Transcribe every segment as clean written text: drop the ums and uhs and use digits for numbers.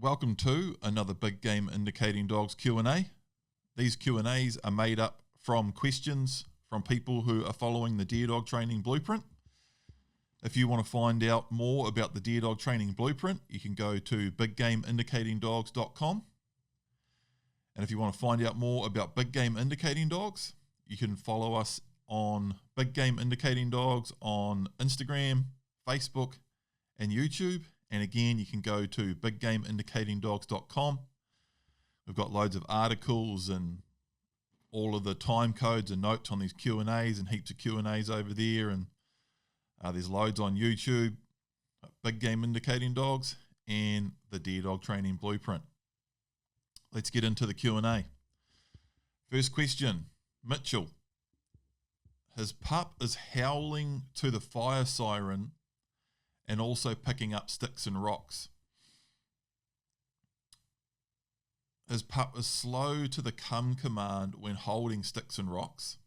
Welcome to another Big Game Indicating Dogs Q&A. These Q&As are made up from questions from people who are following the Deer Dog Training Blueprint. If you want to find out more about the Deer Dog Training Blueprint, you can go to biggameindicatingdogs.com. And if you want to find out more about Big Game Indicating Dogs, you can follow us on Big Game Indicating Dogs on Instagram, Facebook, and YouTube. And again, you can go to biggameindicatingdogs.com. We've got loads of articles and all of the time codes and notes on these Q&As and heaps of Q&As over there. And there's loads on YouTube, Big Game Indicating Dogs, and the Deer Dog Training Blueprint. Let's get into the Q&A. First question, Mitchell. His pup is howling to the fire siren and also picking up sticks and rocks. His pup is slow to the come command when holding sticks and rocks.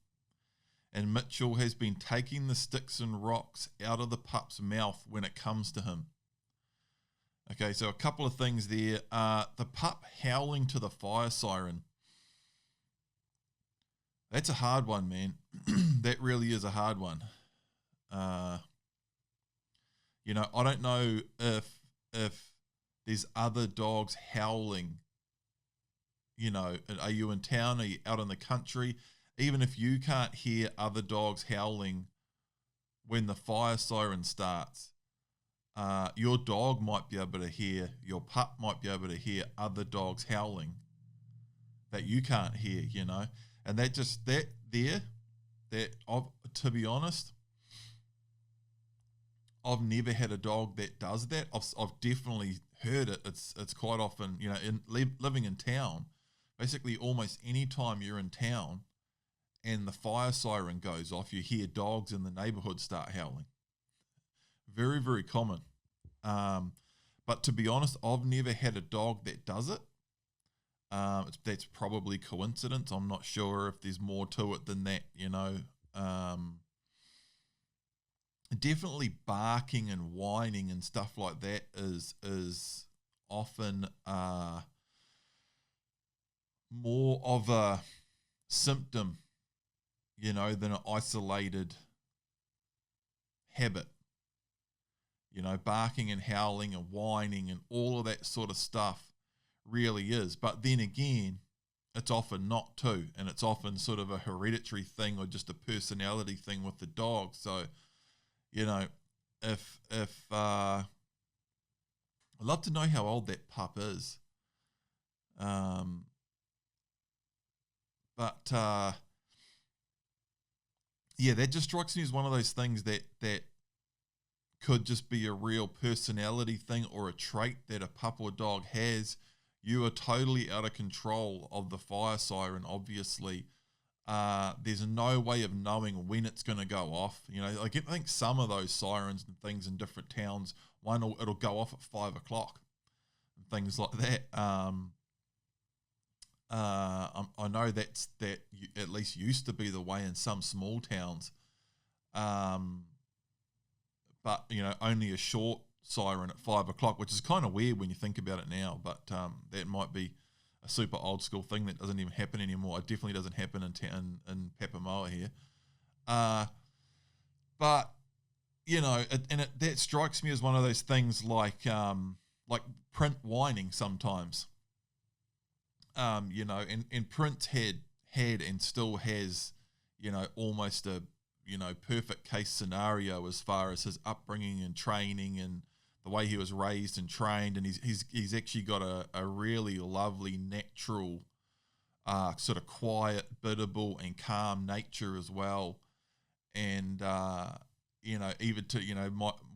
And Mitchell has been taking the sticks and rocks out of the pup's mouth when it comes to him. Okay, so a couple of things there. The pup howling to the fire siren. That's a hard one, man. That really is a hard one. I don't know if there's other dogs howling. Are you in town? Are you out in the country? Even if you can't hear other dogs howling when the fire siren starts, your dog might be able to hear, your pup might be able to hear other dogs howling that you can't hear, And to be honest, I've never had a dog that does that. I've definitely heard it. It's quite often, living in town, basically almost any time you're in town and the fire siren goes off, you hear dogs in the neighborhood start howling. Very, very common. But to be honest, I've never had a dog that does it. That's probably coincidence. I'm not sure if there's more to it than that, Definitely barking and whining and stuff like that is often more of a symptom, than an isolated habit. Barking and howling and whining and all of that sort of stuff really is. But then again, it's often not too, and it's often sort of a hereditary thing or just a personality thing with the dog. So, if I'd love to know how old that pup is. That just strikes me as one of those things that could just be a real personality thing or a trait that a pup or dog has. You are totally out of control of the fire siren, obviously. There's no way of knowing when it's going to go off. I think some of those sirens and things in different towns, it'll go off at 5 o'clock and things like that. I know that at least used to be the way in some small towns. But only a short siren at 5 o'clock, which is kind of weird when you think about it now. But that might be a super old school thing that doesn't even happen anymore. It definitely doesn't happen in Papamoa here. But that strikes me as one of those things like Print whining sometimes. And Print had and still has, almost a perfect case scenario as far as his upbringing and training and the way he was raised and trained, and he's actually got a really lovely natural, sort of quiet, biddable and calm nature as well. And even to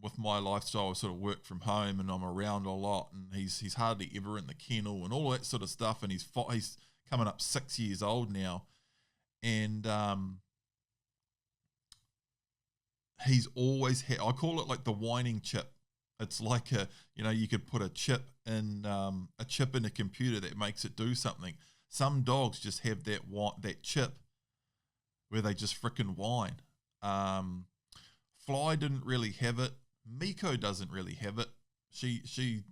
with my lifestyle, I sort of work from home and I'm around a lot, and he's hardly ever in the kennel and all that sort of stuff. And he's coming up 6 years old now, and he's always had. I call it like the whining chip. It's like you could put a chip in a computer that makes it do something. Some dogs just have that chip where they just frickin' whine. Fly didn't really have it. Miko doesn't really have it. She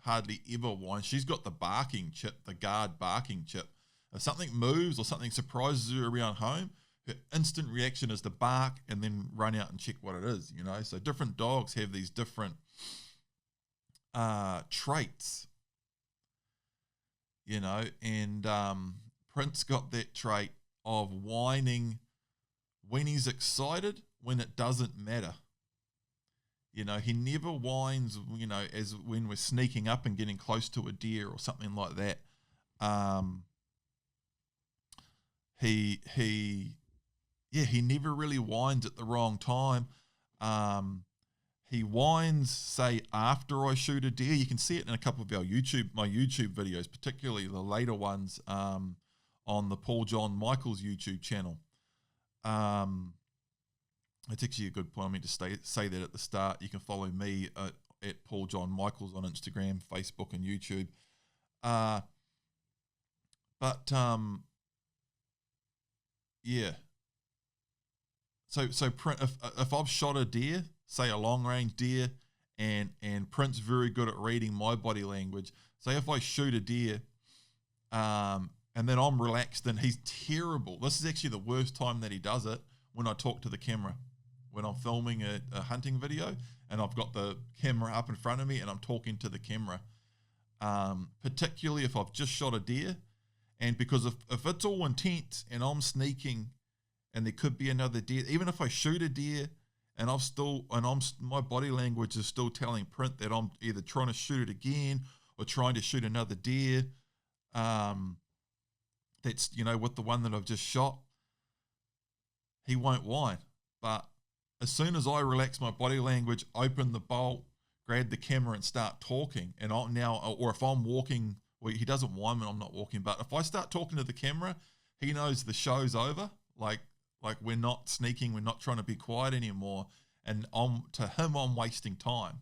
hardly ever whines. She's got the barking chip, the guard barking chip. If something moves or something surprises her around home, her instant reaction is to bark and then run out and check what it is, you know. So different dogs have these different traits, you know, and Prince got that trait of whining when he's excited, when it doesn't matter. You know, he never whines, you know, as when we're sneaking up and getting close to a deer or something like that. He never really whines at the wrong time. He whines, say, after I shoot a deer. You can see it in a couple of my YouTube videos, particularly the later ones on the Paul John Michaels YouTube channel. It's actually a good point. I mean to say that at the start. You can follow me at Paul John Michaels on Instagram, Facebook, and YouTube. Yeah. So if I've shot a deer, say a long range deer, and Prince very good at reading my body language. Say if I shoot a deer, and then I'm relaxed and he's terrible. This is actually the worst time that he does it, when I talk to the camera. When I'm filming a hunting video and I've got the camera up in front of me and I'm talking to the camera, particularly if I've just shot a deer, and because if it's all intense and I'm sneaking and there could be another deer, even if I shoot a deer and my body language is still telling Print that I'm either trying to shoot it again or trying to shoot another deer, that's, you know, with the one that I've just shot, he won't whine. But as soon as I relax my body language, open the bolt, grab the camera and start talking, and or if I'm walking, well, he doesn't whine when I'm not walking, but if I start talking to the camera, he knows the show's over. Like we're not sneaking, we're not trying to be quiet anymore, and to him, I'm wasting time.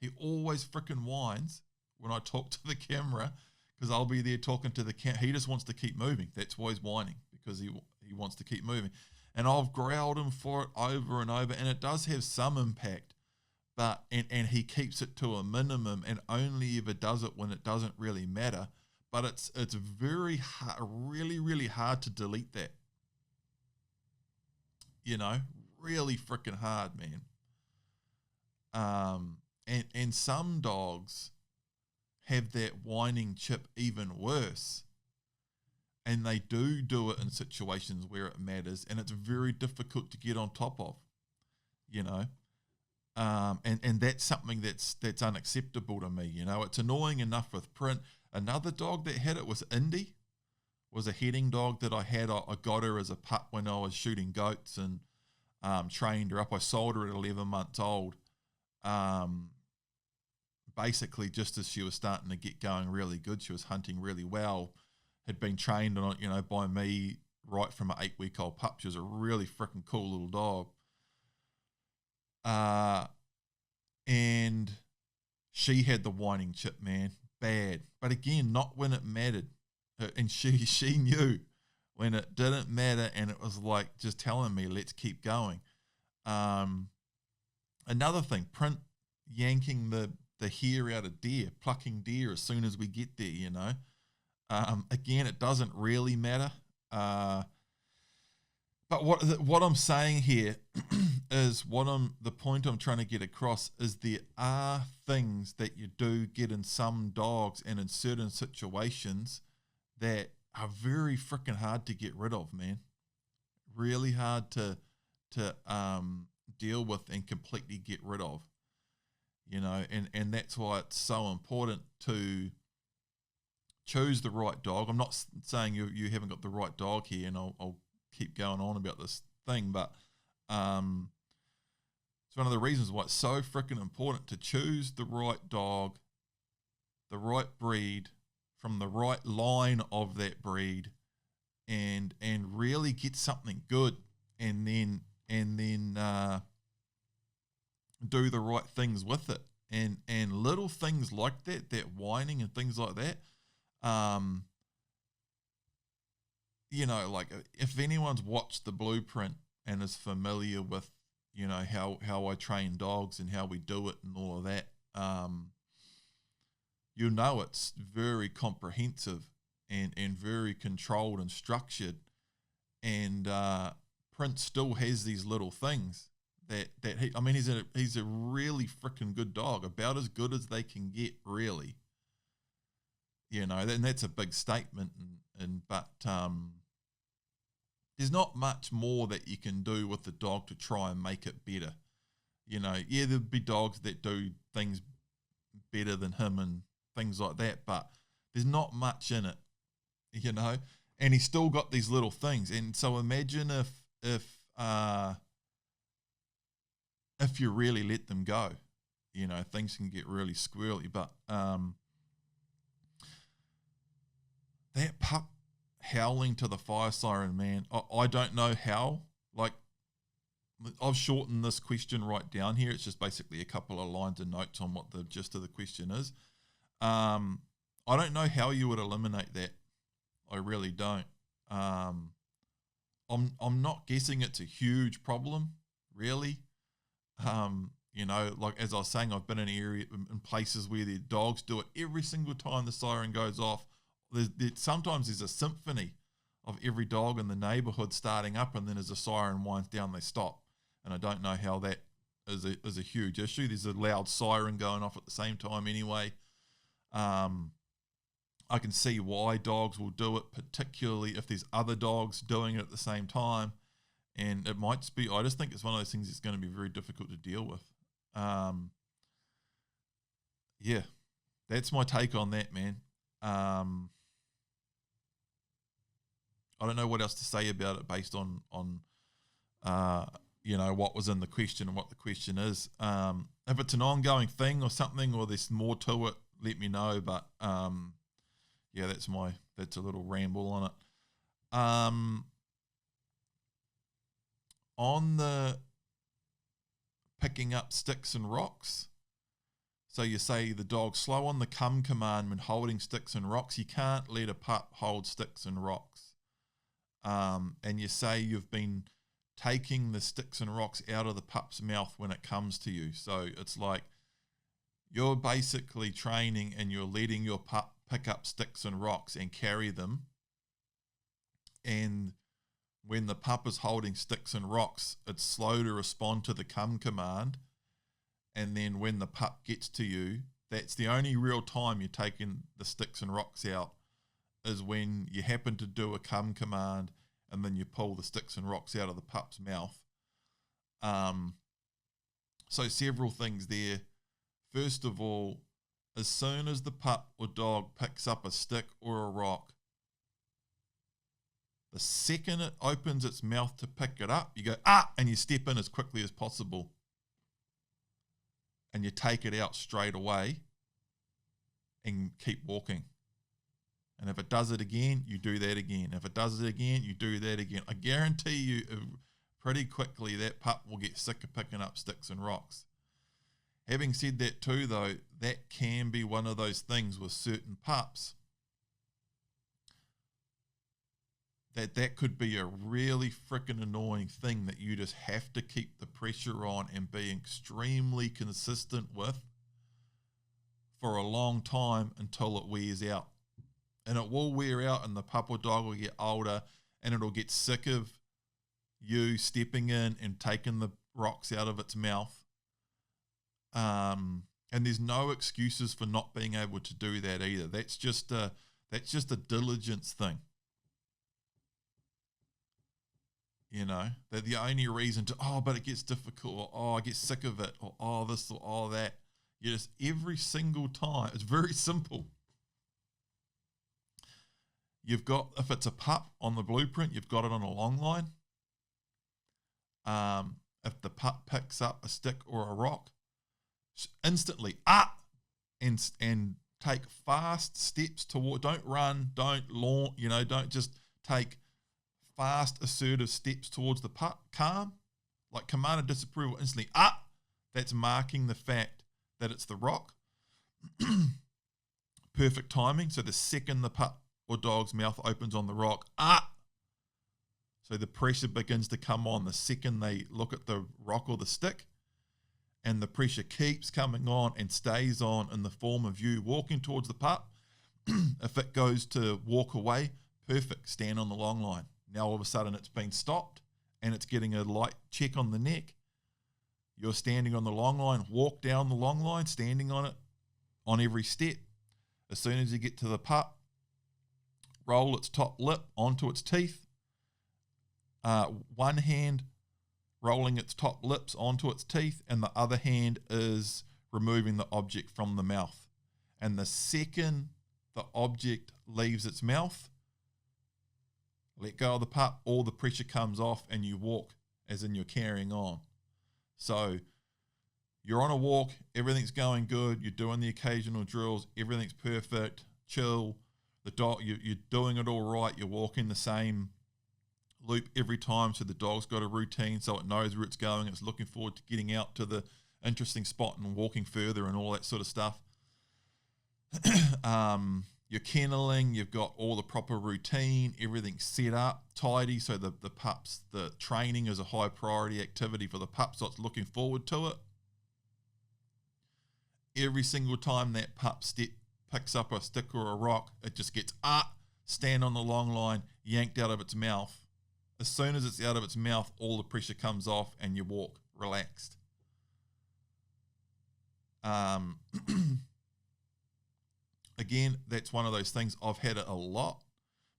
He always freaking whines when I talk to the camera, because I'll be there talking to the camera. He just wants to keep moving. That's why he's whining, because he wants to keep moving. And I've growled him for it over and over, and it does have some impact, but and he keeps it to a minimum and only ever does it when it doesn't really matter. But it's very hard, really, really hard to delete that. You know, really freaking hard, man. And some dogs have that whining chip even worse. And they do it in situations where it matters, and it's very difficult to get on top of, you know. And that's something that's unacceptable to me, you know. It's annoying enough with Print. Another dog that had it was Indy, was a heading dog that I had. I got her as a pup when I was shooting goats and trained her up. I sold her at 11 months old, basically just as she was starting to get going really good. She was hunting really well. Had been trained on, you know, by me right from an 8-week-old pup. She was a really freaking cool little dog. And she had the whining chip, man, bad. But again, not when it mattered. And she knew when it didn't matter, and it was like just telling me, let's keep going. Another thing, Print yanking the hair out of deer, plucking deer as soon as we get there, you know. Again, it doesn't really matter. But what I'm saying here is the point I'm trying to get across is there are things that you do get in some dogs and in certain situations that are very freaking hard to get rid of, man. Really hard to deal with and completely get rid of. You know, and that's why it's so important to choose the right dog. I'm not saying you haven't got the right dog here, and I'll keep going on about this thing, but it's one of the reasons why it's so freaking important to choose the right dog, the right breed, from the right line of that breed, and really get something good, and then do the right things with it, and little things like that whining and things like that. You know, like if anyone's watched the Blueprint and is familiar with, you know, how I train dogs and how we do it and all of that, you know it's very comprehensive and very controlled and structured. And Prince still has these little things that he, I mean, he's a really freaking good dog, about as good as they can get, really. You know, and that's a big statement. But there's not much more that you can do with the dog to try and make it better. You know, yeah, there'll be dogs that do things better than him and things like that, but there's not much in it, you know. And he's still got these little things. And so imagine if you really let them go, you know, things can get really squirrely. But that pup howling to the fire siren, man, I don't know how. Like, I've shortened this question right down here. It's just basically a couple of lines of notes on what the gist of the question is. I don't know how you would eliminate that. I really don't. I'm not guessing it's a huge problem, really. You know, like as I was saying, I've been in places where the dogs do it every single time the siren goes off. Sometimes there's a symphony of every dog in the neighborhood starting up, and then as the siren winds down, they stop. And I don't know how that is a huge issue. There's a loud siren going off at the same time anyway. I can see why dogs will do it, particularly if there's other dogs doing it at the same time. And it might just be, I just think it's one of those things that's going to be very difficult to deal with. Yeah, that's my take on that, man. I don't know what else to say about it based on you know, what was in the question and what the question is. If it's an ongoing thing or something, or there's more to it, let me know. But yeah, that's a little ramble on it. On the picking up sticks and rocks. So you say the dog's slow on the come command when holding sticks and rocks. You can't let a pup hold sticks and rocks. And you say you've been taking the sticks and rocks out of the pup's mouth when it comes to you. So it's like you're basically training and you're letting your pup pick up sticks and rocks and carry them. And when the pup is holding sticks and rocks, it's slow to respond to the come command. And then when the pup gets to you, that's the only real time you're taking the sticks and rocks out, is when you happen to do a come command and then you pull the sticks and rocks out of the pup's mouth. So several things there. First of all, as soon as the pup or dog picks up a stick or a rock, the second it opens its mouth to pick it up, you go, and you step in as quickly as possible. And you take it out straight away and keep walking. And if it does it again, you do that again. If it does it again, you do that again. I guarantee you pretty quickly that pup will get sick of picking up sticks and rocks. Having said that too, though, that can be one of those things with certain pups that could be a really freaking annoying thing that you just have to keep the pressure on and be extremely consistent with for a long time until it wears out. And it will wear out, and the pup or dog will get older, and it'll get sick of you stepping in and taking the rocks out of its mouth. And there's no excuses for not being able to do that either. That's just a diligence thing. You know, that the only reason to, but it gets difficult, or I get sick of it, or this or that. You just, every single time, it's very simple. You've got, if it's a pup on the blueprint, you've got it on a long line. If the pup picks up a stick or a rock, instantly, and take fast steps toward, don't run, don't launch, don't just take fast, assertive steps towards the pup, calm, like command of disapproval, instantly, that's marking the fact that it's the rock. Perfect timing. So the second the pup or dog's mouth opens on the rock, so the pressure begins to come on the second they look at the rock or the stick, and the pressure keeps coming on and stays on in the form of you walking towards the pup. If it goes to walk away, perfect, stand on the long line. Now all of a sudden it's been stopped and it's getting a light check on the neck. You're standing on the long line, walk down the long line, standing on it on every step. As soon as you get to the pup, roll its top lip onto its teeth. One hand rolling its top lips onto its teeth, and the other hand is removing the object from the mouth. And the second the object leaves its mouth, let go of the pup, all the pressure comes off and you walk, as in you're carrying on. So you're on a walk, everything's going good, you're doing the occasional drills, everything's perfect, chill, the dog, you're doing it all right, you're walking the same loop every time, so the dog's got a routine, so it knows where it's going, it's looking forward to getting out to the interesting spot and walking further and all that sort of stuff. You're kenneling, you've got all the proper routine, everything's set up, tidy, so the training is a high priority activity for the pup, so it's looking forward to it. Every single time that pup picks up a stick or a rock, it just gets stand on the long line, yanked out of its mouth. As soon as it's out of its mouth, all the pressure comes off and you walk relaxed. Again, that's one of those things I've had it a lot,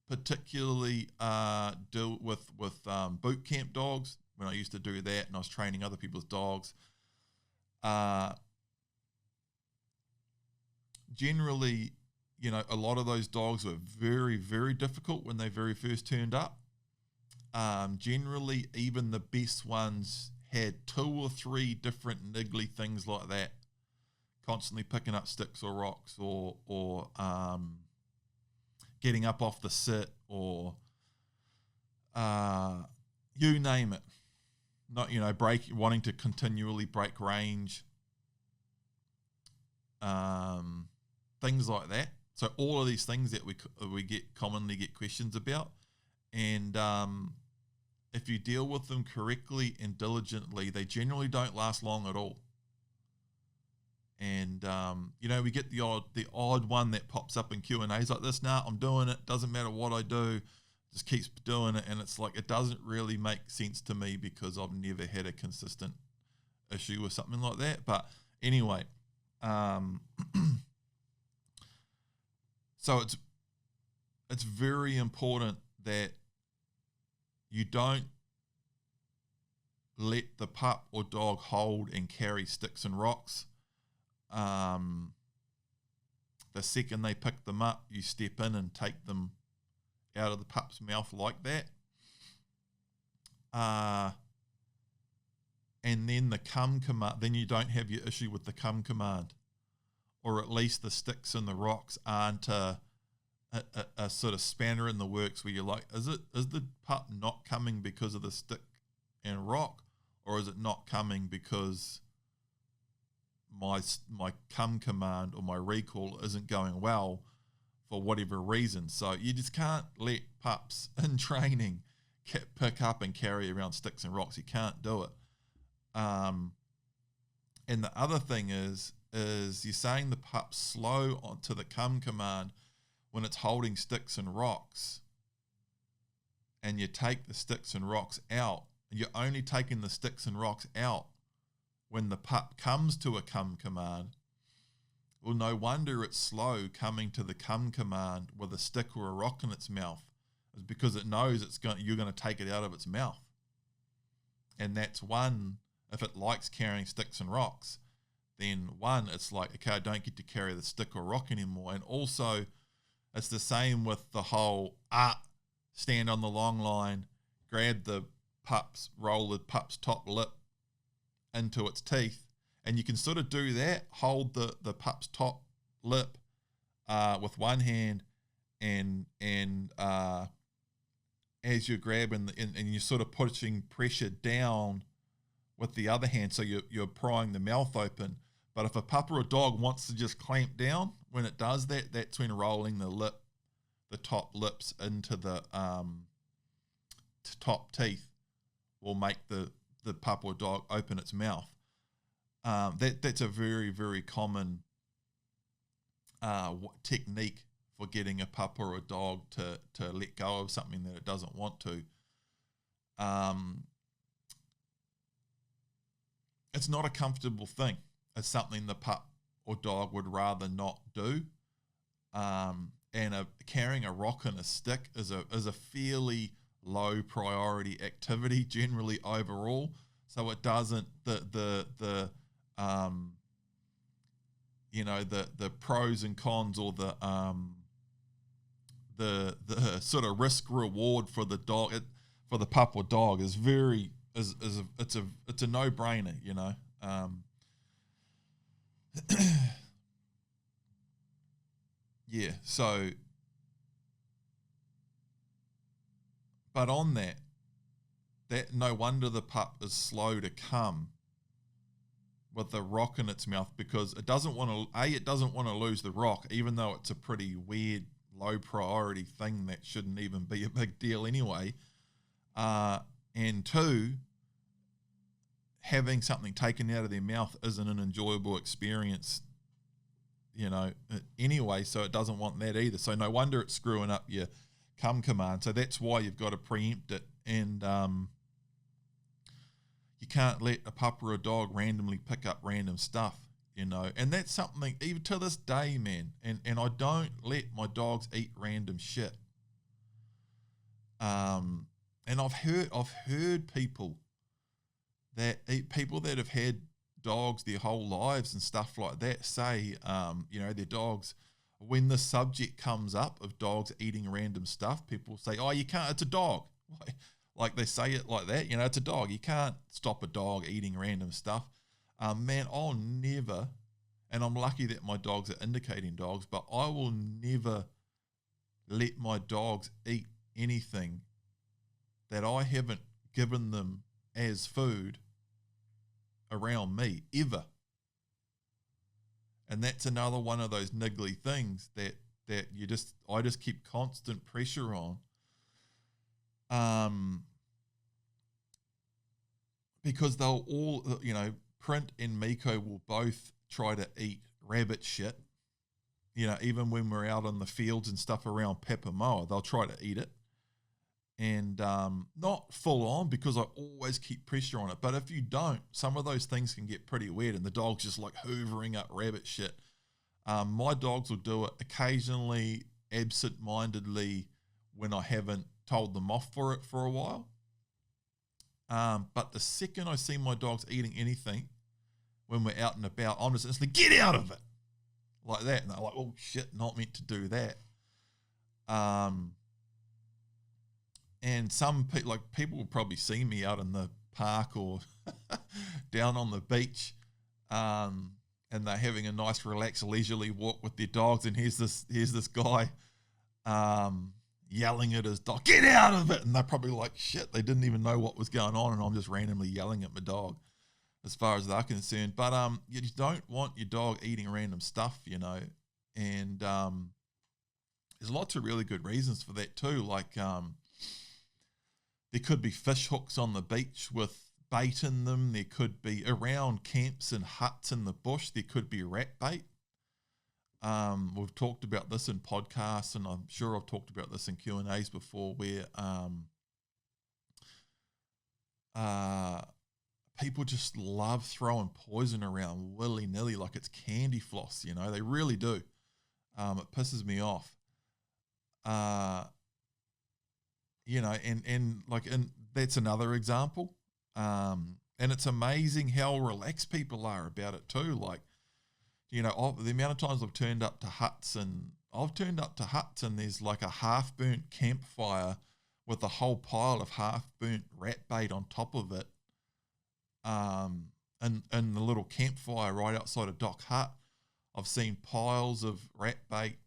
particularly deal with boot camp dogs when I used to do that and I was training other people's dogs. Generally, a lot of those dogs were very, very difficult when they very first turned up. Generally, even the best ones had 2 or 3 different niggly things like that. Constantly picking up sticks or rocks, or getting up off the sit, or you name it. Not wanting to continually break range, things like that. So all of these things that we commonly get questions about, and if you deal with them correctly and diligently, they generally don't last long at all. And, we get the odd one that pops up in Q&As like this. Nah, I'm doing it. Doesn't matter what I do. Just keeps doing it. And it's like, it doesn't really make sense to me because I've never had a consistent issue with something like that. But anyway, so it's very important that you don't let the pup or dog hold and carry sticks and rocks. The second they pick them up, you step in and take them out of the pup's mouth like that. And then the come command, then you don't have your issue with the come command, or at least the sticks and the rocks aren't a sort of spanner in the works where you're like, is the pup not coming because of the stick and rock, or is it not coming because my come command or my recall isn't going well for whatever reason? So you just can't let pups in training pick up and carry around sticks and rocks. You can't do it. And the other thing is you're saying the pup's slow onto the come command when it's holding sticks and rocks, and you take the sticks and rocks out, and you're only taking the sticks and rocks out when the pup comes to a come command. Well, no wonder it's slow coming to the come command with a stick or a rock in its mouth. It's because it knows you're going to take it out of its mouth. And that's one, if it likes carrying sticks and rocks, then one, it's like, okay, I don't get to carry the stick or rock anymore. And also, it's the same with the whole, stand on the long line, grab the pup's, roll the pup's top lip into its teeth, and you can sort of do that, hold the pup's top lip with one hand, and as you're grabbing and you're sort of pushing pressure down with the other hand, so you're prying the mouth open. But if a pup or a dog wants to just clamp down, when it does that, that's when rolling the top lips into the top teeth will make the pup or dog open its mouth. That's a very, very common technique for getting a pup or a dog to let go of something that it doesn't want to. It's not a comfortable thing. It's something the pup or dog would rather not do. And carrying a rock and a stick is a fairly low priority activity generally overall. So it doesn't the pros and cons, or the sort of risk reward for the dog, for the pup or dog is it's a no-brainer, yeah. So, but on that no wonder the pup is slow to come with the rock in its mouth, because it doesn't want to lose the rock, even though it's a pretty weird low priority thing that shouldn't even be a big deal anyway. And two, having something taken out of their mouth isn't an enjoyable experience, anyway, so it doesn't want that either. So no wonder it's screwing up your come command. So that's why you've got to preempt it, and you can't let a pup or a dog randomly pick up random stuff, and that's something even to this day, man. And I don't let my dogs eat random shit. And I've heard people that have had dogs their whole lives and stuff like that say, their dogs, when the subject comes up of dogs eating random stuff, people say, "Oh, you can't. It's a dog." Like they say it like that, it's a dog. You can't stop a dog eating random stuff. Man, I'll never, and I'm lucky that my dogs are indicating dogs, but I will never let my dogs eat anything that I haven't given them as food around me, ever. And that's another one of those niggly things that I just keep constant pressure on. Because they'll all, Print and Miko will both try to eat rabbit shit. Even when we're out on the fields and stuff around Papamoa, they'll try to eat it. And not full on, because I always keep pressure on it. But if you don't, some of those things can get pretty weird, and the dog's just like hoovering up rabbit shit. My dogs will do it occasionally, absent-mindedly, when I haven't told them off for it for a while. But the second I see my dogs eating anything, when we're out and about, I'm just instantly, "Get out of it!" like that. And they're like, "Oh shit, not meant to do that." And some people will probably see me out in the park or down on the beach, and they're having a nice, relaxed, leisurely walk with their dogs, and here's this guy yelling at his dog, "Get out of it!" And they're probably like, "Shit," they didn't even know what was going on, and I'm just randomly yelling at my dog, as far as they're concerned. But you just don't want your dog eating random stuff, and there's lots of really good reasons for that too. Like there could be fish hooks on the beach with bait in them. There could be around camps and huts in the bush, there could be rat bait. We've talked about this in podcasts, and I'm sure I've talked about this in Q&As before, where people just love throwing poison around willy-nilly like it's candy floss, they really do. It pisses me off. And that's another example. And it's amazing how relaxed people are about it too. Like, the amount of times I've turned up to huts, and there's like a half-burnt campfire with a whole pile of half-burnt rat bait on top of it. And the little campfire right outside of Doc Hut, I've seen piles of rat bait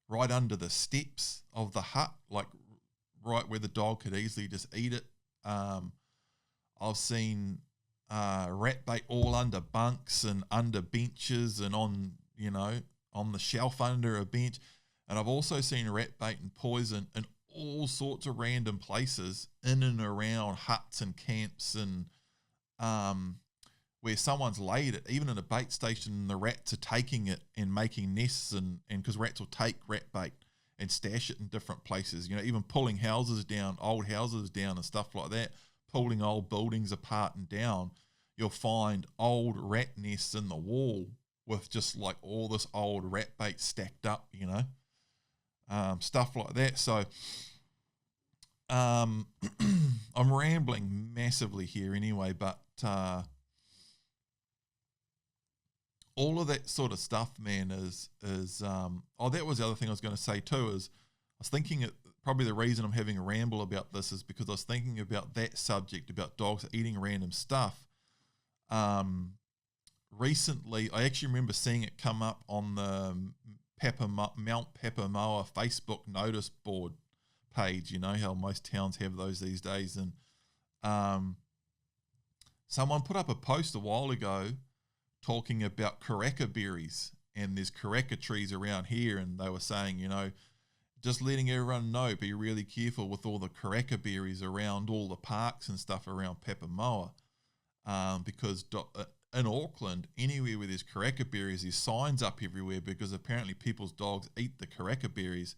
right under the steps of the hut, like right where the dog could easily just eat it. I've seen rat bait all under bunks and under benches and on the shelf under a bench. And I've also seen rat bait and poison in all sorts of random places in and around huts and camps and where someone's laid it, even in a bait station, and the rats are taking it and making nests, and because rats will take rat bait and stash it in different places, even pulling houses down, old houses down and stuff like that, pulling old buildings apart and down, you'll find old rat nests in the wall with just like all this old rat bait stacked up, stuff like that. So I'm rambling massively here anyway, but all of that sort of stuff, man, is that was the other thing I was going to say too, is I was thinking probably the reason I'm having a ramble about this is because I was thinking about that subject, about dogs eating random stuff. Recently, I actually remember seeing it come up on the Mount Papamoa Facebook notice board page. You know how most towns have those these days, and someone put up a post a while ago talking about karaka berries, and there's karaka trees around here, and they were saying, just letting everyone know, be really careful with all the karaka berries around all the parks and stuff around Papamoa, because in Auckland, anywhere where there's karaka berries, there's signs up everywhere, because apparently people's dogs eat the karaka berries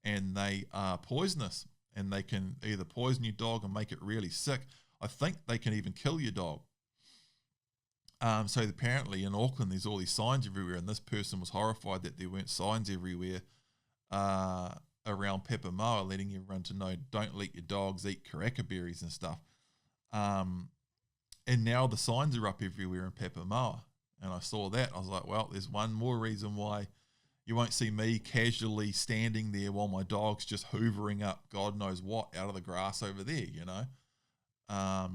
and they are poisonous, and they can either poison your dog or make it really sick. I think they can even kill your dog. So apparently in Auckland, there's all these signs everywhere, and this person was horrified that there weren't signs everywhere around Papamoa letting everyone to know, don't let your dogs eat karaka berries and stuff. And now the signs are up everywhere in Papamoa, and I saw that. I was like, well, there's one more reason why you won't see me casually standing there while my dog's just hoovering up God knows what out of the grass over there, I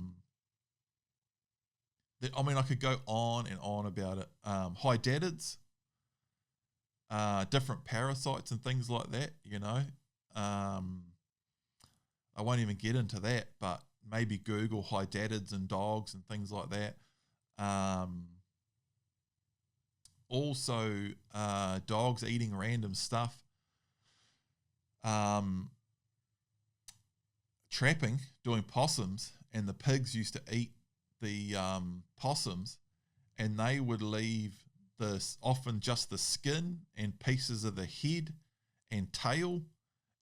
could go on and on about it. Hydatids, different parasites and things like that, I won't even get into that, but maybe Google hydatids and dogs and things like that. Also, dogs eating random stuff. Trapping, doing possums, and the pigs used to eat the possums, and they would leave often just the skin and pieces of the head and tail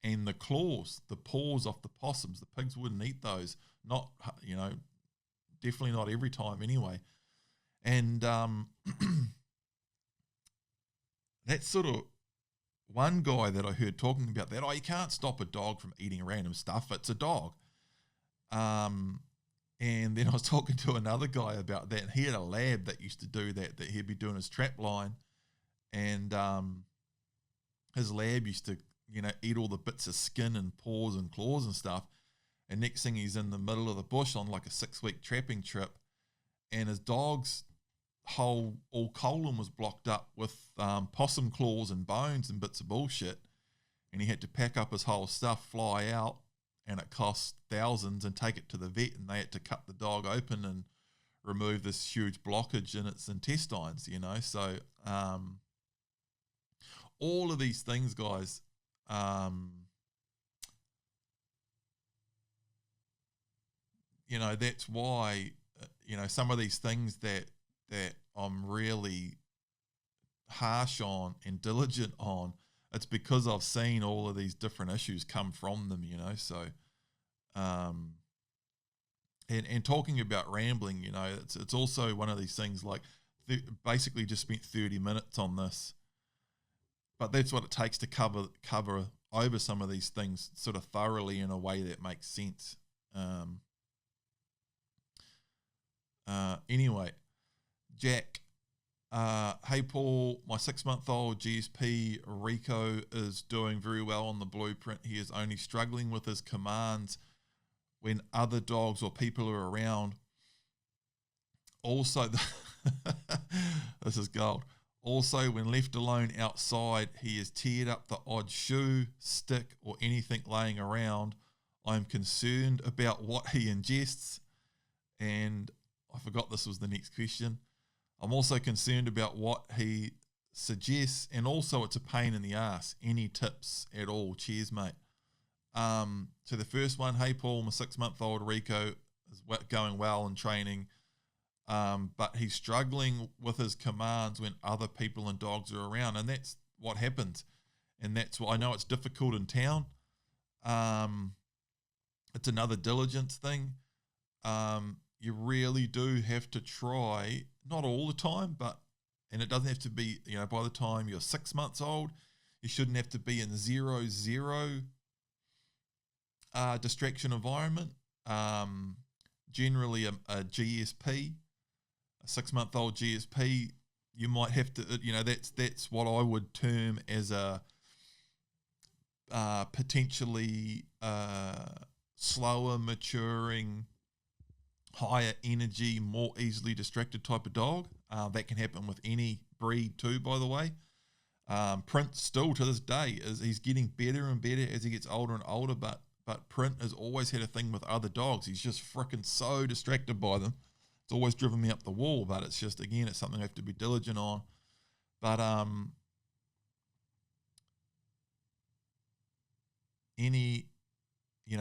and the claws, the paws off the possums. The pigs wouldn't eat those. Not, definitely not every time anyway. And that's sort of one guy that I heard talking about that. Oh, you can't stop a dog from eating random stuff. It's a dog. And then I was talking to another guy about that, and he had a lab that used to do that he'd be doing his trap line, and his lab used to, eat all the bits of skin and paws and claws and stuff, and next thing he's in the middle of the bush on like a 6-week trapping trip, and his dog's whole colon was blocked up with possum claws and bones and bits of bullshit, and he had to pack up his whole stuff, fly out, and it cost thousands, and take it to the vet, and they had to cut the dog open and remove this huge blockage in its intestines, So all of these things, guys, that's why, some of these things that I'm really harsh on and diligent on, it's because I've seen all of these different issues come from them, So, and talking about rambling, it's also one of these things like basically just spent 30 minutes on this, but that's what it takes to cover over some of these things sort of thoroughly in a way that makes sense. Anyway, Jack, hey Paul, my 6-month-old GSP Rico is doing very well on the blueprint. He is only struggling with his commands when other dogs or people are around. Also, this is gold. Also, when left alone outside, he has teared up the odd shoe, stick, or anything laying around. I'm concerned about what he ingests. And I forgot this was the next question. I'm also concerned about what he suggests, and also it's a pain in the ass. Any tips at all? Cheers, mate. So the first one, hey Paul, my 6-month-old Rico is going well in training. but he's struggling with his commands when other people and dogs are around, and that's what happens. And that's why I know it's difficult in town. It's another diligence thing. You really do have to try, not all the time, and it doesn't have to be, by the time you're 6 months old, you shouldn't have to be in 0-0 distraction environment. Generally a GSP, a 6-month-old GSP, you might have to, that's what I would term as a potentially slower maturing, higher energy, more easily distracted type of dog. That can happen with any breed too, by the way. Prince still to this day he's getting better and better as he gets older and older, but Print has always had a thing with other dogs. He's just freaking so distracted by them. It's always driven me up the wall, but it's just, again, it's something I have to be diligent on. But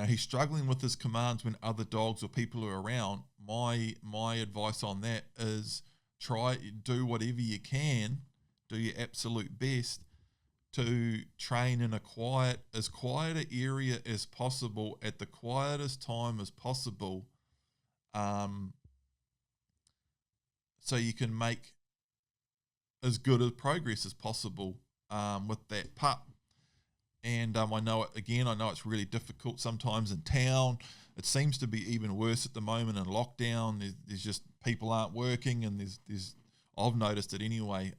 he's struggling with his commands when other dogs or people are around. My advice on that is do whatever you can, do your absolute best to train in as quiet an area as possible at the quietest time as possible, so you can make as good a progress as possible with that pup. And I know it's really difficult sometimes in town. It seems to be even worse at the moment in lockdown. There's just people aren't working, and there's I've noticed it anyway.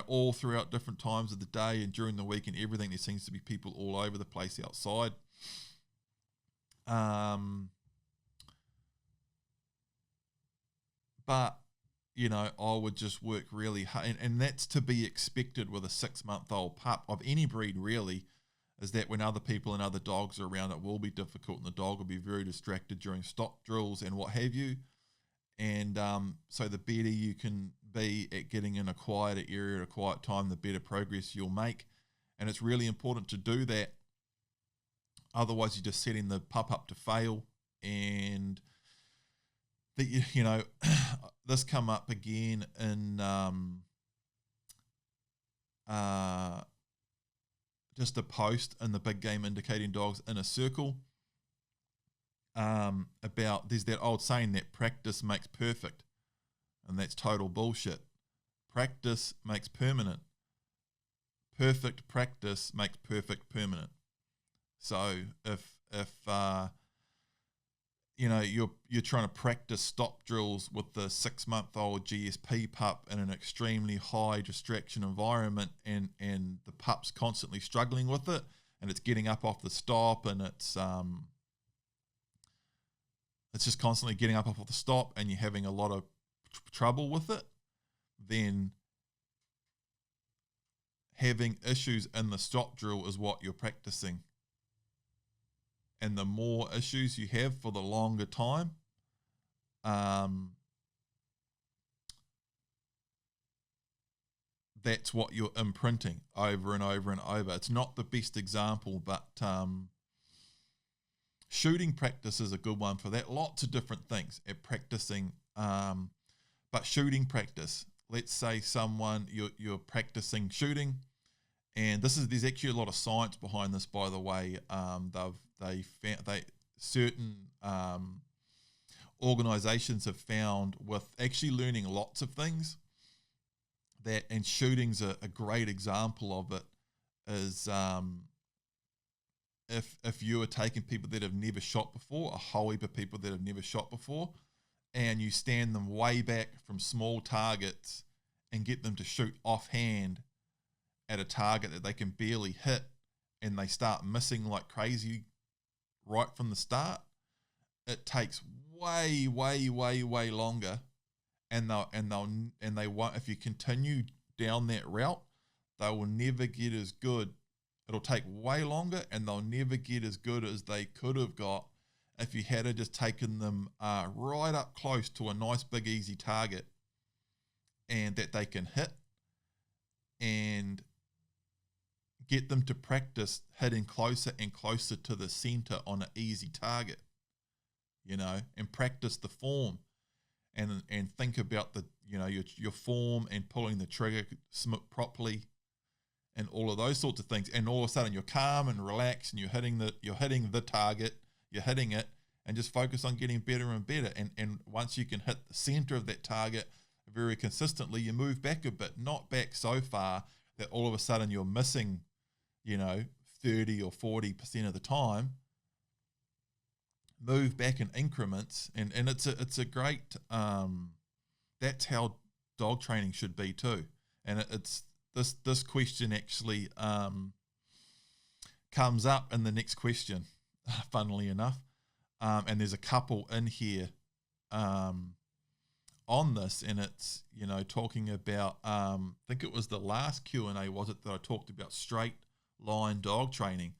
All throughout different times of the day and during the week and everything, there seems to be people all over the place outside. But I would just work really hard, and that's to be expected with a 6-month-old pup of any breed, really, is that when other people and other dogs are around, it will be difficult, and the dog will be very distracted during stop drills and what have you. And so the better you can be at getting in a quieter area at a quiet time, the better progress you'll make. And it's really important to do that. Otherwise, you're just setting the pup up to fail. And this come up again in just a post in the Big Game Indicating Dogs Inner Circle about, there's that old saying that practice makes perfect, and that's total bullshit. Practice makes permanent. Perfect practice makes perfect permanent. So if you're trying to practice stop drills with the 6-month-old GSP pup in an extremely high distraction environment, and the pup's constantly struggling with it, and it's getting up off the stop, and it's just constantly getting up off the stop, and you're having a lot of trouble with it, then having issues in the stop drill is what you're practicing. And the more issues you have for the longer time, that's what you're imprinting over and over and over. It's not the best example, but shooting practice is a good one for that. Lots of different things at practicing, but shooting practice. Let's say you're practicing shooting, and there's actually a lot of science behind this, by the way. Certain organizations have found, with actually learning lots of things, and shooting's a great example of it, is if you are taking people that have never shot before, a whole heap of people that have never shot before, and you stand them way back from small targets and get them to shoot offhand at a target that they can barely hit, and they start missing like crazy right from the start, it takes way longer, and they won't. If you continue down that route, they will never get as good. It'll take way longer, and they'll never get as good as they could have got if you had just taken them right up close to a nice big easy target, and that they can hit, and get them to practice hitting closer and closer to the center on an easy target, and practice the form. and think about the your form and pulling the trigger properly and all of those sorts of things, and all of a sudden you're calm and relaxed and you're hitting the target, you're hitting it, and just focus on getting better and better. And once you can hit the center of that target very consistently, you move back a bit, not back so far that all of a sudden you're missing 30 or 40% of the time. Move back in increments, and it's a great that's how dog training should be too. And it's this question actually comes up in the next question, funnily enough, and there's a couple in here on this, and it's talking about I think it was the last Q&A, was it, that I talked about straight line dog training.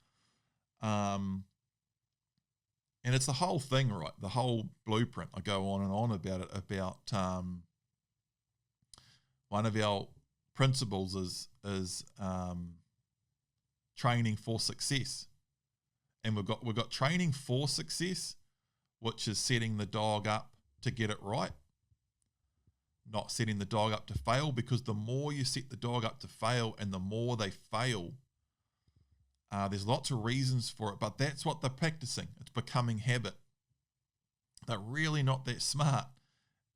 And it's the whole thing, right? The whole blueprint. I go on and on about it, about one of our principles is training for success. And we've got training for success, which is setting the dog up to get it right, not setting the dog up to fail, because the more you set the dog up to fail and the more they fail, there's lots of reasons for it, but that's what they're practicing. It's becoming habit. They're really not that smart.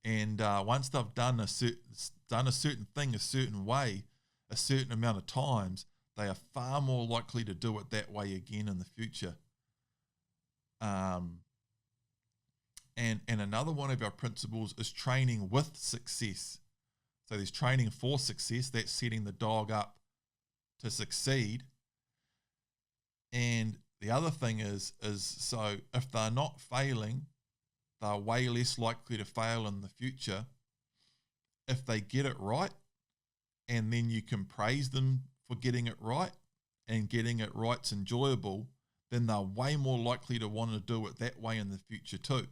And once they've done a certain thing a certain way, a certain amount of times, they are far more likely to do it that way again in the future. And another one of our principles is training with success. So there's training for success, that's setting the dog up to succeed. And the other thing is so if they're not failing, they're way less likely to fail in the future. If they get it right, and then you can praise them for getting it right, and getting it right's enjoyable, then they're way more likely to want to do it that way in the future too.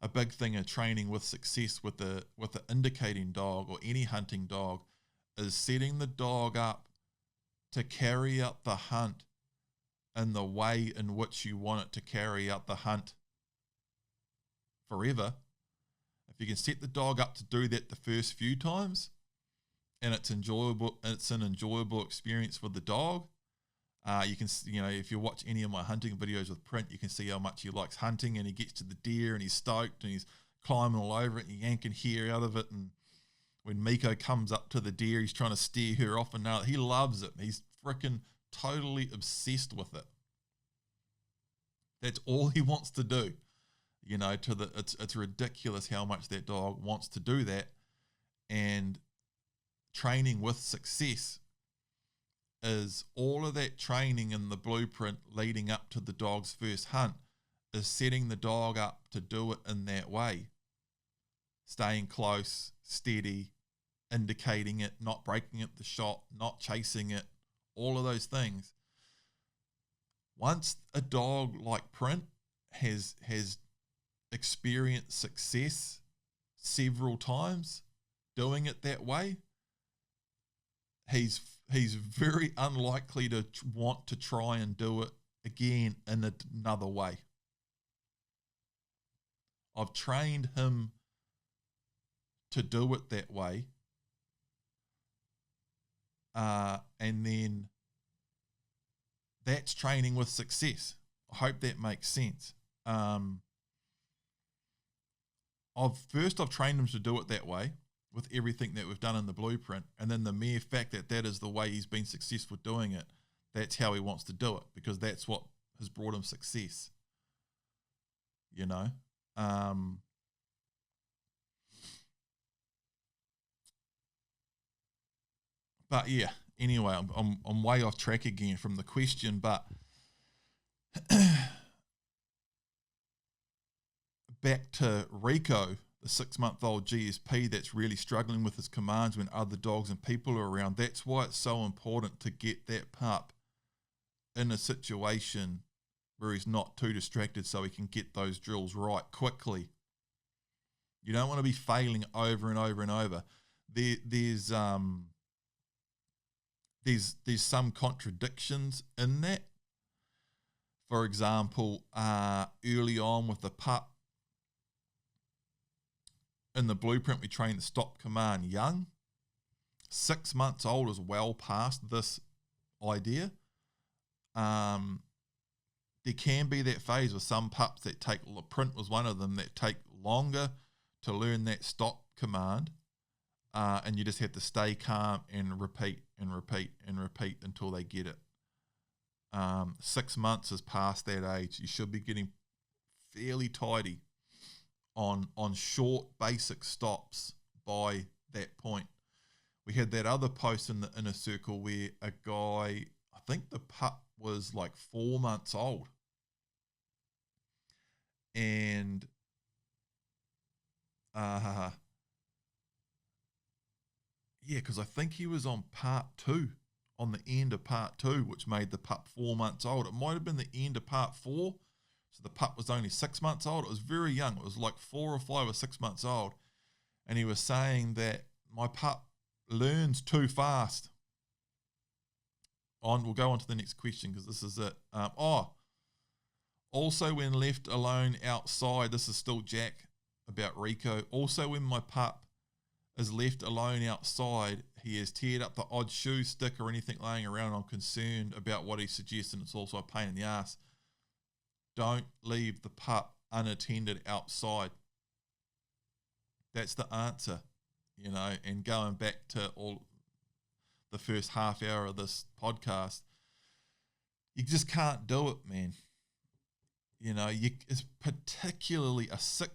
A big thing in training with success with the indicating dog or any hunting dog is setting the dog up to carry out the hunt in the way in which you want it to carry out the hunt forever. If you can set the dog up to do that the first few times, and it's an enjoyable experience for the dog. You can, if you watch any of my hunting videos with Print, you can see how much he likes hunting, and he gets to the deer and he's stoked and he's climbing all over it and yanking hair out of it. And when Miko comes up to the deer, he's trying to steer her off, and now he loves it. He's freaking totally obsessed with it. That's all he wants to do. It's ridiculous how much that dog wants to do that. And training with success is all of that training in the blueprint leading up to the dog's first hunt is setting the dog up to do it in that way. Staying close, steady, indicating it, not breaking it the shot, not chasing it, all of those things. Once a dog like Print has experienced success several times doing it that way, he's very unlikely to want to try and do it again in another way. I've trained him to do it that way, and then that's training with success. I hope that makes sense. I've trained him to do it that way with everything that we've done in the blueprint, and then the mere fact that is the way he's been successful doing it, that's how he wants to do it, because that's what has brought him success. But yeah, anyway, I'm way off track again from the question, but back to Rico, the 6-month-old GSP that's really struggling with his commands when other dogs and people are around. That's why it's so important to get that pup in a situation where he's not too distracted so he can get those drills right quickly. You don't want to be failing over and over and over. There's some contradictions in that. For example, early on with the pup, in the blueprint, we train the stop command young. 6 months old is well past this idea. There can be that phase with some pups that take, Print was one of them, that take longer to learn that stop command, and you just have to stay calm and repeat and repeat and repeat until they get it. 6 months is past that age. You should be getting fairly tidy on short basic stops by that point. We had that other post in the inner circle where a guy, I think the pup was like 4 months old, and yeah, because I think he was on part 2, on the end of part 2, which made the pup 4 months old. It might have been the end of part 4, so the pup was only 6 months old. It was very young. It was like 4 or 5 or 6 months old, and he was saying that my pup learns too fast. We'll go on to the next question because this is it. Also when left alone outside, this is still Jack about Rico. Also when my pup is left alone outside, he has teared up the odd shoe, stick or anything laying around. I'm concerned about what he suggests, and it's also a pain in the ass. Don't leave the pup unattended outside. That's the answer, and going back to all the first half hour of this podcast, you just can't do it, man. It's particularly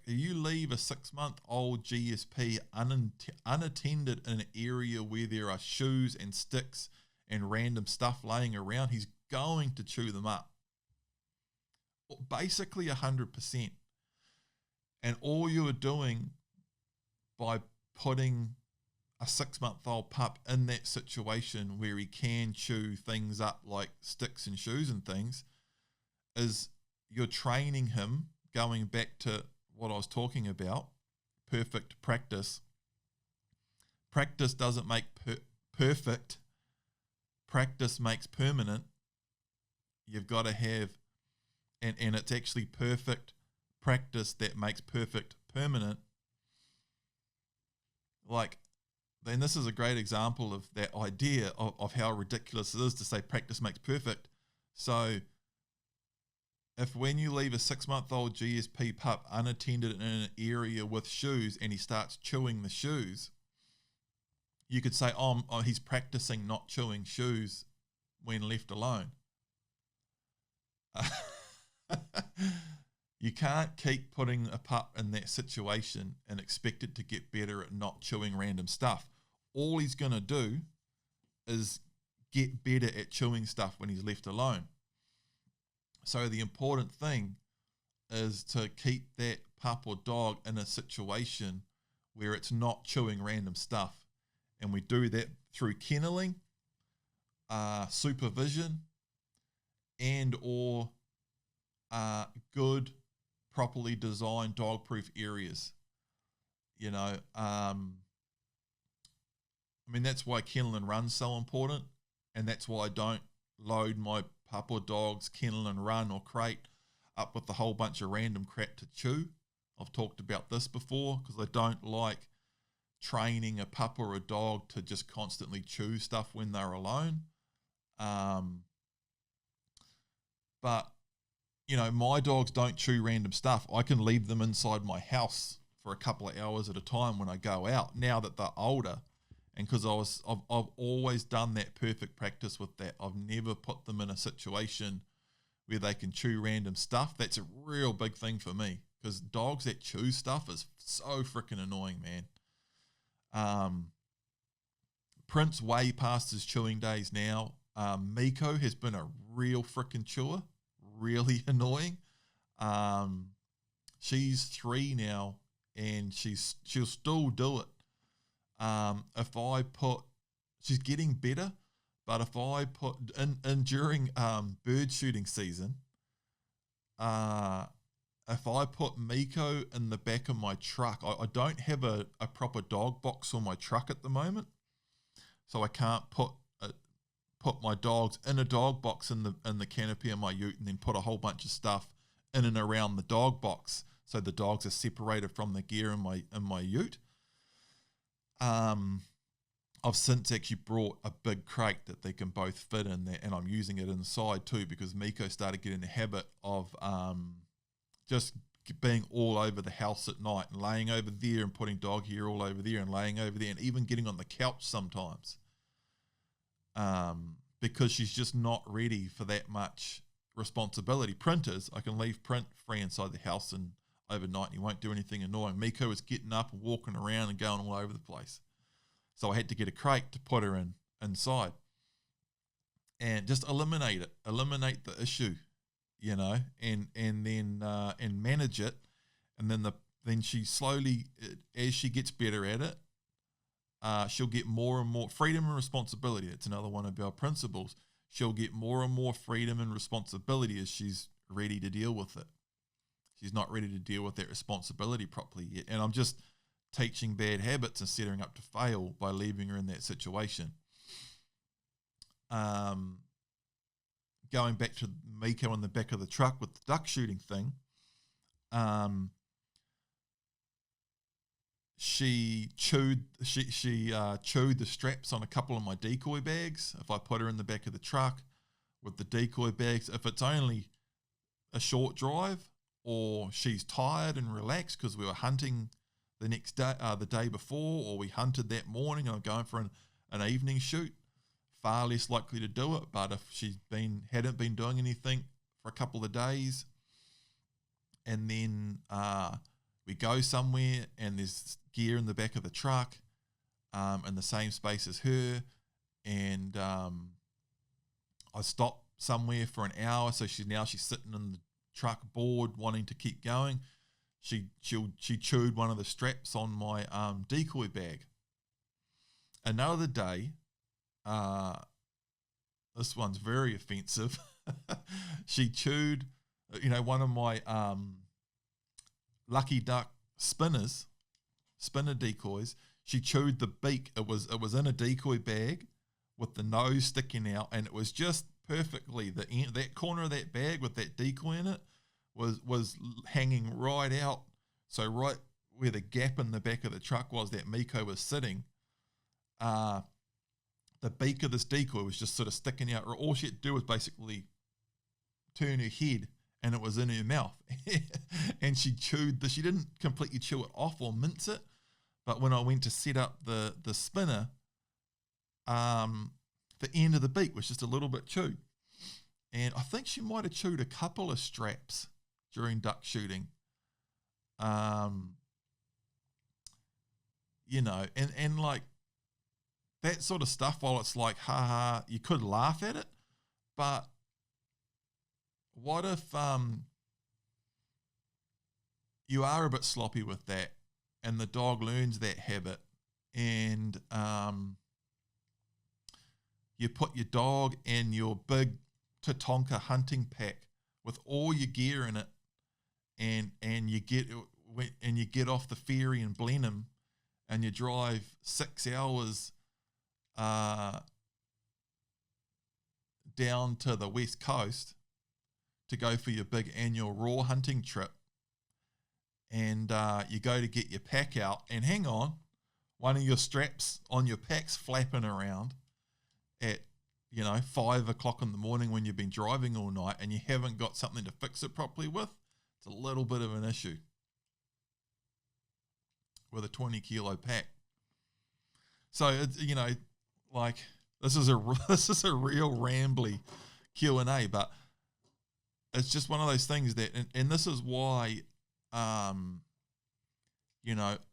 you leave a 6-month-old GSP unattended in an area where there are shoes and sticks and random stuff laying around, he's going to chew them up. Basically 100%. And all you are doing by putting a 6-month-old pup in that situation where he can chew things up like sticks and shoes and things is you're training him, going back to what I was talking about, perfect practice. Practice doesn't make perfect. Practice makes permanent. You've got to have, and it's actually perfect practice that makes perfect permanent. Then this is a great example of that idea of how ridiculous it is to say practice makes perfect. So if when you leave a 6-month-old GSP pup unattended in an area with shoes and he starts chewing the shoes, you could say, he's practicing not chewing shoes when left alone. You can't keep putting a pup in that situation and expect it to get better at not chewing random stuff. All he's going to do is get better at chewing stuff when he's left alone. So the important thing is to keep that pup or dog in a situation where it's not chewing random stuff. And we do that through kenneling, supervision, and or good, properly designed dog-proof areas. That's why kennel and run's so important, and that's why I don't load my pup or dog's kennel and run or crate up with a whole bunch of random crap to chew. I've talked about this before because I don't like training a pup or a dog to just constantly chew stuff when they're alone. But my dogs don't chew random stuff. I can leave them inside my house for a couple of hours at a time when I go out, now that they're older. And because I've always done that perfect practice with that. I've never put them in a situation where they can chew random stuff. That's a real big thing for me, because dogs that chew stuff is so freaking annoying, man. Prince way past his chewing days now. Miko has been a real freaking chewer. Really annoying. She's 3 now, and she'll still do it. She's getting better, but if I put in during bird shooting season, if I put Miko in the back of my truck, I don't have a proper dog box for my truck at the moment, so I can't put my dogs in a dog box in the canopy of my ute and then put a whole bunch of stuff in and around the dog box. so the dogs are separated from the gear in my ute. I've since actually brought a big crate that they can both fit in there, and I'm using it inside too because Miko started getting the habit of just being all over the house at night and laying over there and putting dog hair all over there and laying over there and even getting on the couch sometimes because she's just not ready for that much responsibility. Printers, I can leave Print free inside the house and overnight and he won't do anything annoying. Miko is getting up and walking around and going all over the place. So I had to get a crate to put her inside and just eliminate the issue, you know, and then manage it. And then she slowly, as she gets better at it, she'll get more and more freedom and responsibility. It's another one of our principles. She'll get more and more freedom and responsibility as she's ready to deal with it. She's not ready to deal with that responsibility properly yet. And I'm just teaching bad habits and setting her up to fail by leaving her in that situation. Going back to Miko in the back of the truck with the duck shooting thing, she chewed the straps on a couple of my decoy bags. If I put her in the back of the truck with the decoy bags, if it's only a short drive or she's tired and relaxed because we were hunting the next day, the day before, or we hunted that morning and I'm going for an evening shoot, far less likely to do it. But if she's hadn't been doing anything for a couple of days, and then we go somewhere and there's gear in the back of the truck, in the same space as her, and I stop somewhere for an hour, so she's sitting in the truck bored, wanting to keep going. She chewed one of the straps on my decoy bag. Another day, this one's very offensive. She chewed, one of my Lucky Duck spinner decoys. She chewed the beak. It was in a decoy bag with the nose sticking out, and it was just perfectly that corner of that bag with that decoy in it was hanging right out. So right where the gap in the back of the truck was that Miko was sitting, the beak of this decoy was just sort of sticking out. All she had to do was basically turn her head and it was in her mouth. And she didn't completely chew it off or mince it, but when I went to set up the spinner, the end of the beak was just a little bit chewed. And I think she might have chewed a couple of straps during duck shooting. And like that sort of stuff, while it's like, haha, you could laugh at it, but what if you are a bit sloppy with that and the dog learns that habit, and you put your dog in your big Tatonka hunting pack with all your gear in it, and you get off the ferry in Blenheim, and you drive 6 hours down to the west coast to go for your big annual raw hunting trip, and you go to get your pack out, and hang on, one of your straps on your pack's flapping around at 5 o'clock in the morning when you've been driving all night, and you haven't got something to fix it properly with. It's a little bit of an issue with a 20 kilo pack. So it's, like this is a real rambly Q&A, but it's just one of those things that, and this is why,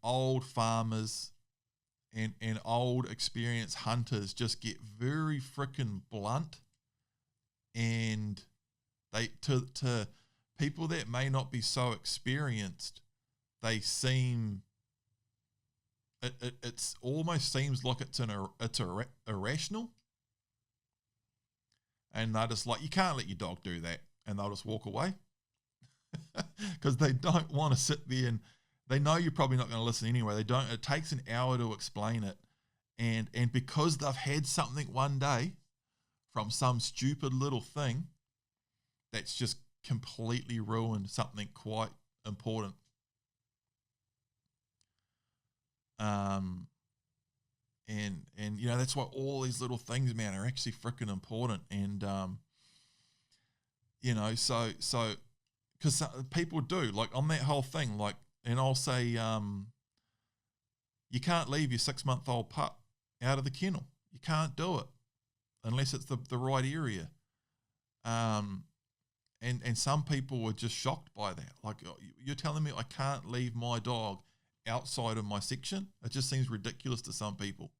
old farmers and old experienced hunters just get very freaking blunt, and they to people that may not be so experienced, they seem it's almost seems like it's irrational, and they're just like, you can't let your dog do that, and they'll just walk away because they don't want to sit there, and they know you're probably not going to listen anyway. They don't. It takes an hour to explain it, and because they've had something one day from some stupid little thing that's just completely ruined something quite important And you know, that's why all these little things, man, are actually freaking important. And you know, so because people do, like, on that whole thing, like, and I'll say, you can't leave your 6-month-old pup out of the kennel. You can't do it unless it's the right area. And some people were just shocked by that. Like, you're telling me I can't leave my dog outside of my section? It just seems ridiculous to some people.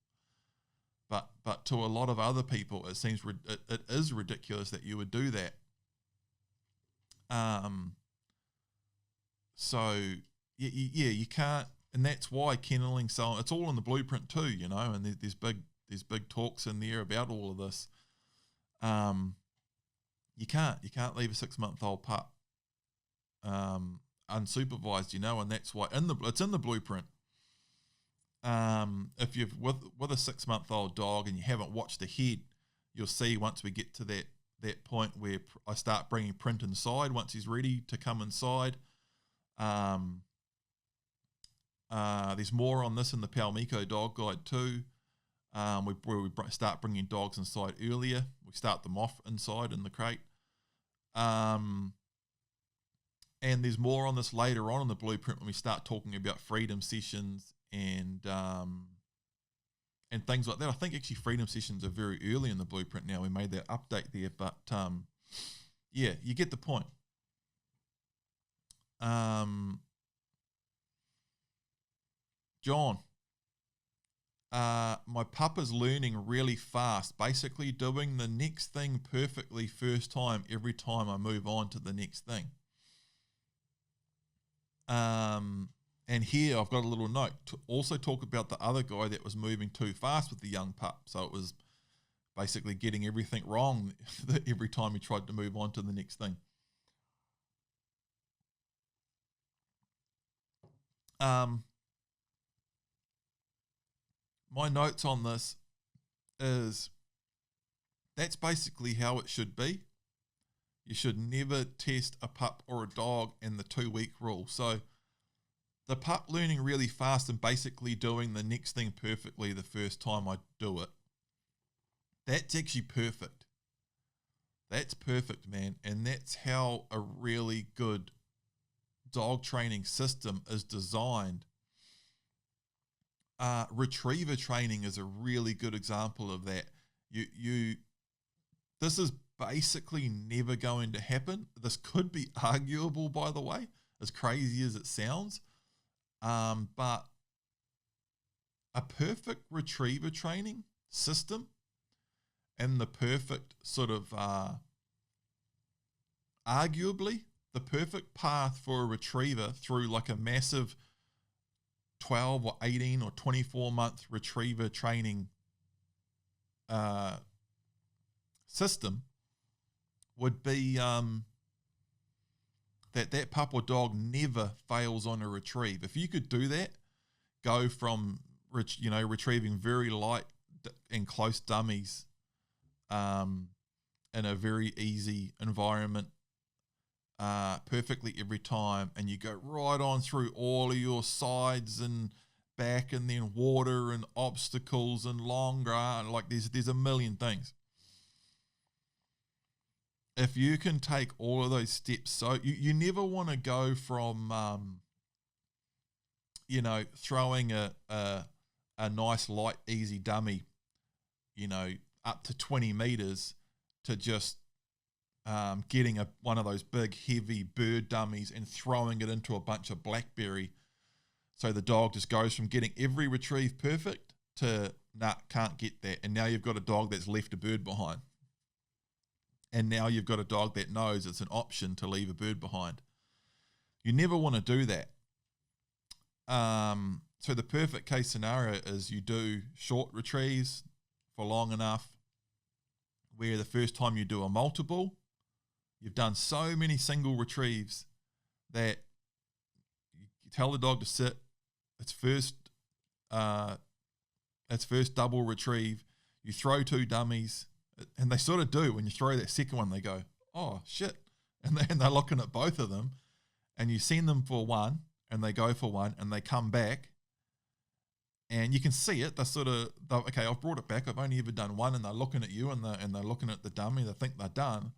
But to a lot of other people, it seems it is ridiculous that you would do that. So yeah, you can't, and that's why kenneling. So it's all in the blueprint too, you know. And there's big talks in there about all of this. You can't leave a 6-month-old pup unsupervised, you know, and that's why it's in the blueprint. If you've with a 6-month-old dog and you haven't watched ahead, you'll see once we get to that point where I start bringing Print inside once he's ready to come inside. There's more on this in the Palmico Dog Guide too. Where we start bringing dogs inside earlier. We start them off inside in the crate. And there's more on this later on in the blueprint when we start talking about freedom sessions and things like that. I think actually freedom sessions are very early in the blueprint now. We made that update there, but yeah, you get the point. John, my pup is learning really fast, basically doing the next thing perfectly first time every time I move on to the next thing. And here I've got a little note to also talk about the other guy that was moving too fast with the young pup. So it was basically getting everything wrong every time he tried to move on to the next thing. My notes on this is that's basically how it should be. You should never test a pup or a dog in the 2-week rule. So the pup learning really fast and basically doing the next thing perfectly the first time I do it, that's actually perfect. That's perfect, man. And that's how a really good dog training system is designed. Retriever training is a really good example of that. This is basically never going to happen. This could be arguable, by the way, as crazy as it sounds. But a perfect retriever training system and the perfect sort of, arguably, the perfect path for a retriever through like a massive 12 or 18 or 24-month retriever training system would be that pup or dog never fails on a retrieve. If you could do that, go from retrieving very light and close dummies in a very easy environment perfectly every time, and you go right on through all of your sides and back and then water and obstacles and long grass, like there's a million things. If you can take all of those steps, so you never want to go from throwing a nice light easy dummy up to 20 meters to just getting one of those big heavy bird dummies and throwing it into a bunch of blackberry. So the dog just goes from getting every retrieve perfect to can't get that. And now you've got a dog that's left a bird behind. And now you've got a dog that knows it's an option to leave a bird behind. You never want to do that. So the perfect case scenario is you do short retrieves for long enough where the first time you do a multiple, you've done so many single retrieves that you tell the dog to sit. Its first double retrieve. You throw 2 dummies, and they sort of do. When you throw that second one, they go, "Oh shit!" and they're looking at both of them, and you send them for one, and they go for one, and they come back, And you can see it. They're sort of, okay, I've brought it back. I've only ever done one, and they're looking at you, and they're looking at the dummy. They think they're done.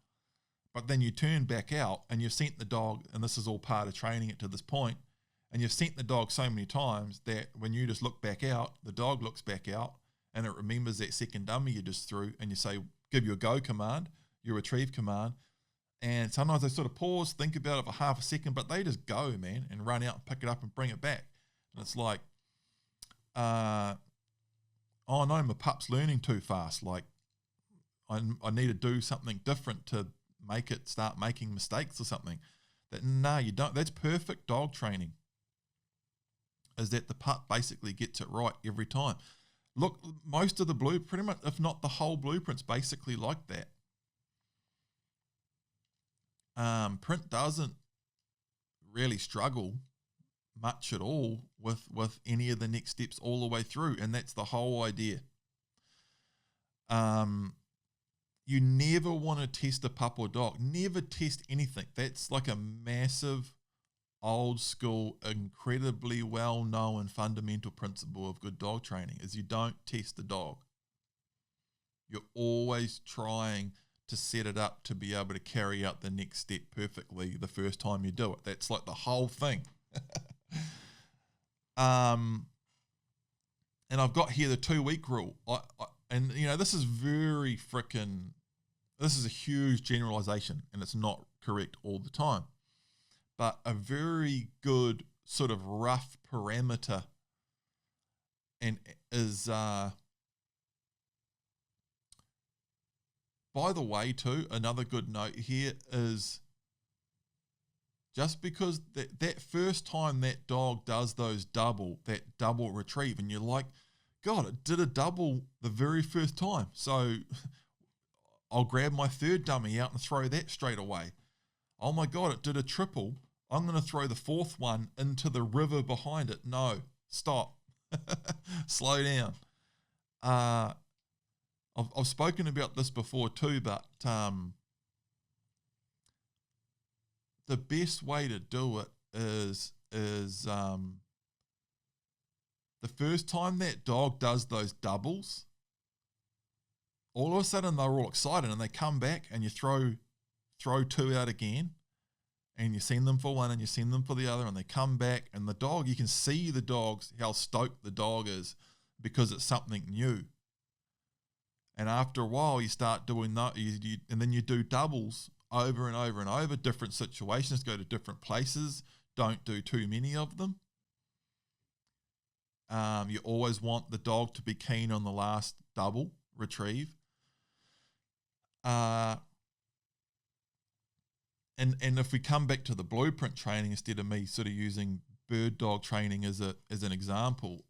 But then you turn back out, and you've sent the dog, and this is all part of training it to this point, and you've sent the dog so many times that when you just look back out, the dog looks back out, and it remembers that second dummy you just threw, and you say, give your go command, your retrieve command, and sometimes they sort of pause, think about it for half a second, but they just go, man, and run out and pick it up and bring it back. And it's like, oh no, my pup's learning too fast. Like, I need to do something different to make it start making mistakes or something. No, you don't. That's perfect dog training, is that the pup basically gets it right every time. Look, most of the pretty much, if not the whole blueprint's basically like that. Print doesn't really struggle much at all with any of the next steps all the way through, and that's the whole idea. You never want to test a pup or dog. Never test anything. That's like a massive, old school, incredibly well-known fundamental principle of good dog training is you don't test the dog. You're always trying to set it up to be able to carry out the next step perfectly the first time you do it. That's like the whole thing. And I've got here the 2-week rule. And, you know, this is a huge generalization, and it's not correct all the time. But a very good sort of rough parameter and is, by the way, too, another good note here is just because that first time that dog does that double retrieve, and you're like, God, it did a double the very first time. So I'll grab my third dummy out and throw that straight away. Oh my God, it did a triple. I'm going to throw the fourth one into the river behind it. No, stop. Slow down. I've spoken about this before too, but the best way to do it is the first time that dog does those doubles, all of a sudden they're all excited and they come back and you throw 2 out again, and you send them for one and you send them for the other, and they come back, and the dog, you can see the dogs, how stoked the dog is because it's something new. And after a while you start doing that, and then you do doubles over and over and over, different situations, go to different places, don't do too many of them. You always want the dog to be keen on the last double retrieve. And if we come back to the blueprint training instead of me sort of using bird dog training as an example,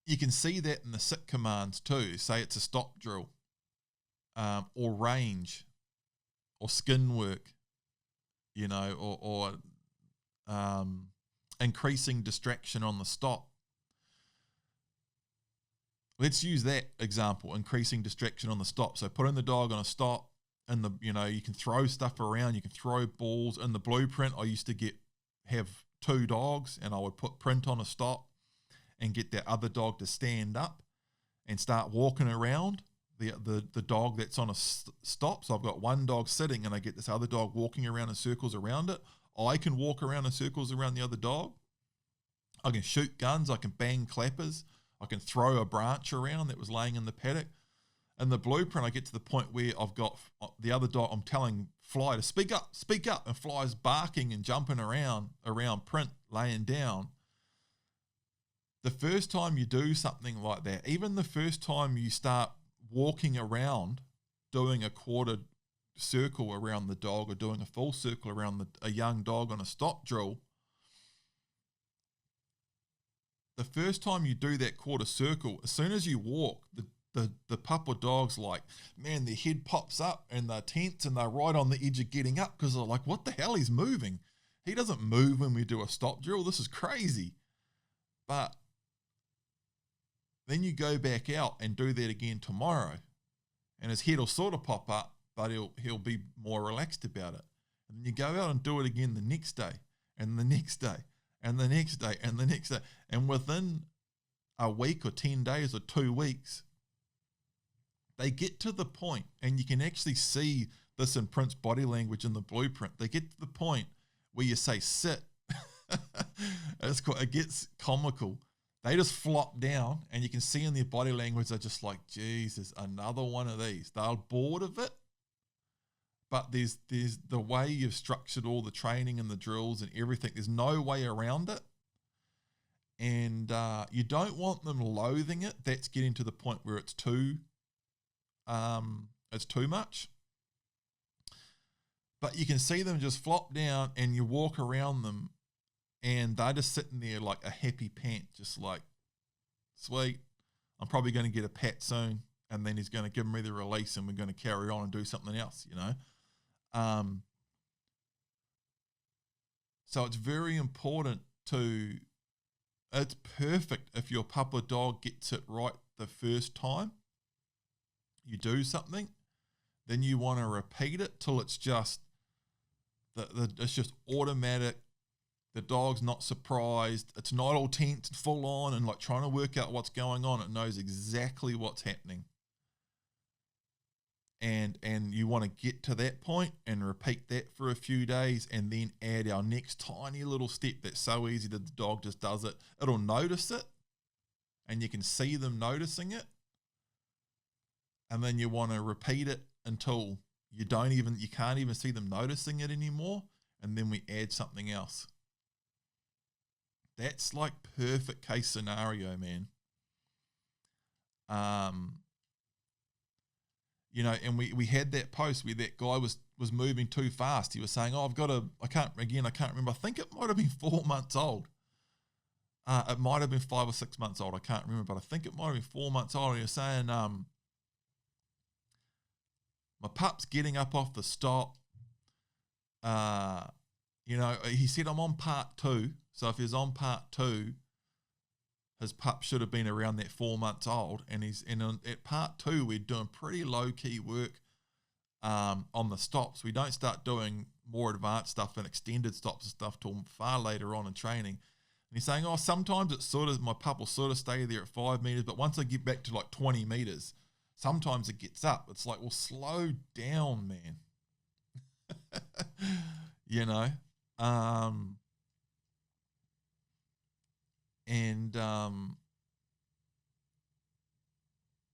you can see that in the sit commands too. Say it's a stop drill, or range, or skin work, you know, or increasing distraction on the stop. Let's use that example, increasing distraction on the stop. So putting the dog on a stop, and you can throw stuff around, you can throw balls. In the blueprint, I used to have 2 dogs, and I would put print on a stop and get that other dog to stand up and start walking around the dog that's on a stop. So I've got one dog sitting, and I get this other dog walking around in circles around it. I can walk around in circles around the other dog. I can shoot guns. I can bang clappers. I can throw a branch around that was laying in the paddock. In the blueprint, I get to the point where I've got the other dog, I'm telling Fly to speak up, and Fly's barking and jumping around print, laying down. The first time you do something like that, even the first time you start walking around, doing a quarter circle around the dog or doing a full circle around a young dog on a stop drill, the first time you do that quarter circle, as soon as you walk, the pup or dog's like, man, their head pops up and they're tense and they're right on the edge of getting up because they're like, what the hell, he's moving. He doesn't move when we do a stop drill. This is crazy. But then you go back out and do that again tomorrow, and his head will sort of pop up, but he'll be more relaxed about it. And then you go out and do it again the next day and the next day and the next day, and the next day. And within a week or 10 days or 2 weeks, they get to the point, and you can actually see this in Prince's body language in the blueprint. They get to the point where you say sit. It gets comical. They just flop down, and you can see in their body language, they're just like, Jesus, another one of these. They're bored of it, but there's the way you've structured all the training and the drills and everything. There's no way around it, and you don't want them loathing it. That's getting to the point where it's too much. But you can see them just flop down, and you walk around them, and they're just sitting there like a happy pant, just like, sweet, I'm probably going to get a pat soon, and then he's going to give me the release, and we're going to carry on and do something else, you know. So it's very important it's perfect if your pup or dog gets it right the first time you do something, then you want to repeat it till it's just, it's just automatic. The dog's not surprised. It's not all tense and full on and like trying to work out what's going on. It knows exactly what's happening. And you want to get to that point and repeat that for a few days, and then add our next tiny little step that's so easy that the dog just does it. It'll notice it, and you can see them noticing it. And then you want to repeat it until you can't even see them noticing it anymore. And then we add something else. That's like perfect case scenario, man. You know, and we had that post where that guy was moving too fast. He was saying, I can't remember. I think it might have been 4 months old. It might have been 5 or 6 months old. I can't remember, but I think it might have been 4 months old. And he was saying, my pup's getting up off the stop. You know, he said, I'm on part 2. So if he's on part 2, his pup should have been around that 4 months old. And at part 2, we're doing pretty low key work on the stops. We don't start doing more advanced stuff and extended stops and stuff till far later on in training. And he's saying, sometimes it's my pup will sort of stay there at 5 meters, but once I get back to like 20 meters, sometimes it gets up. It's like, well, slow down, man. You know?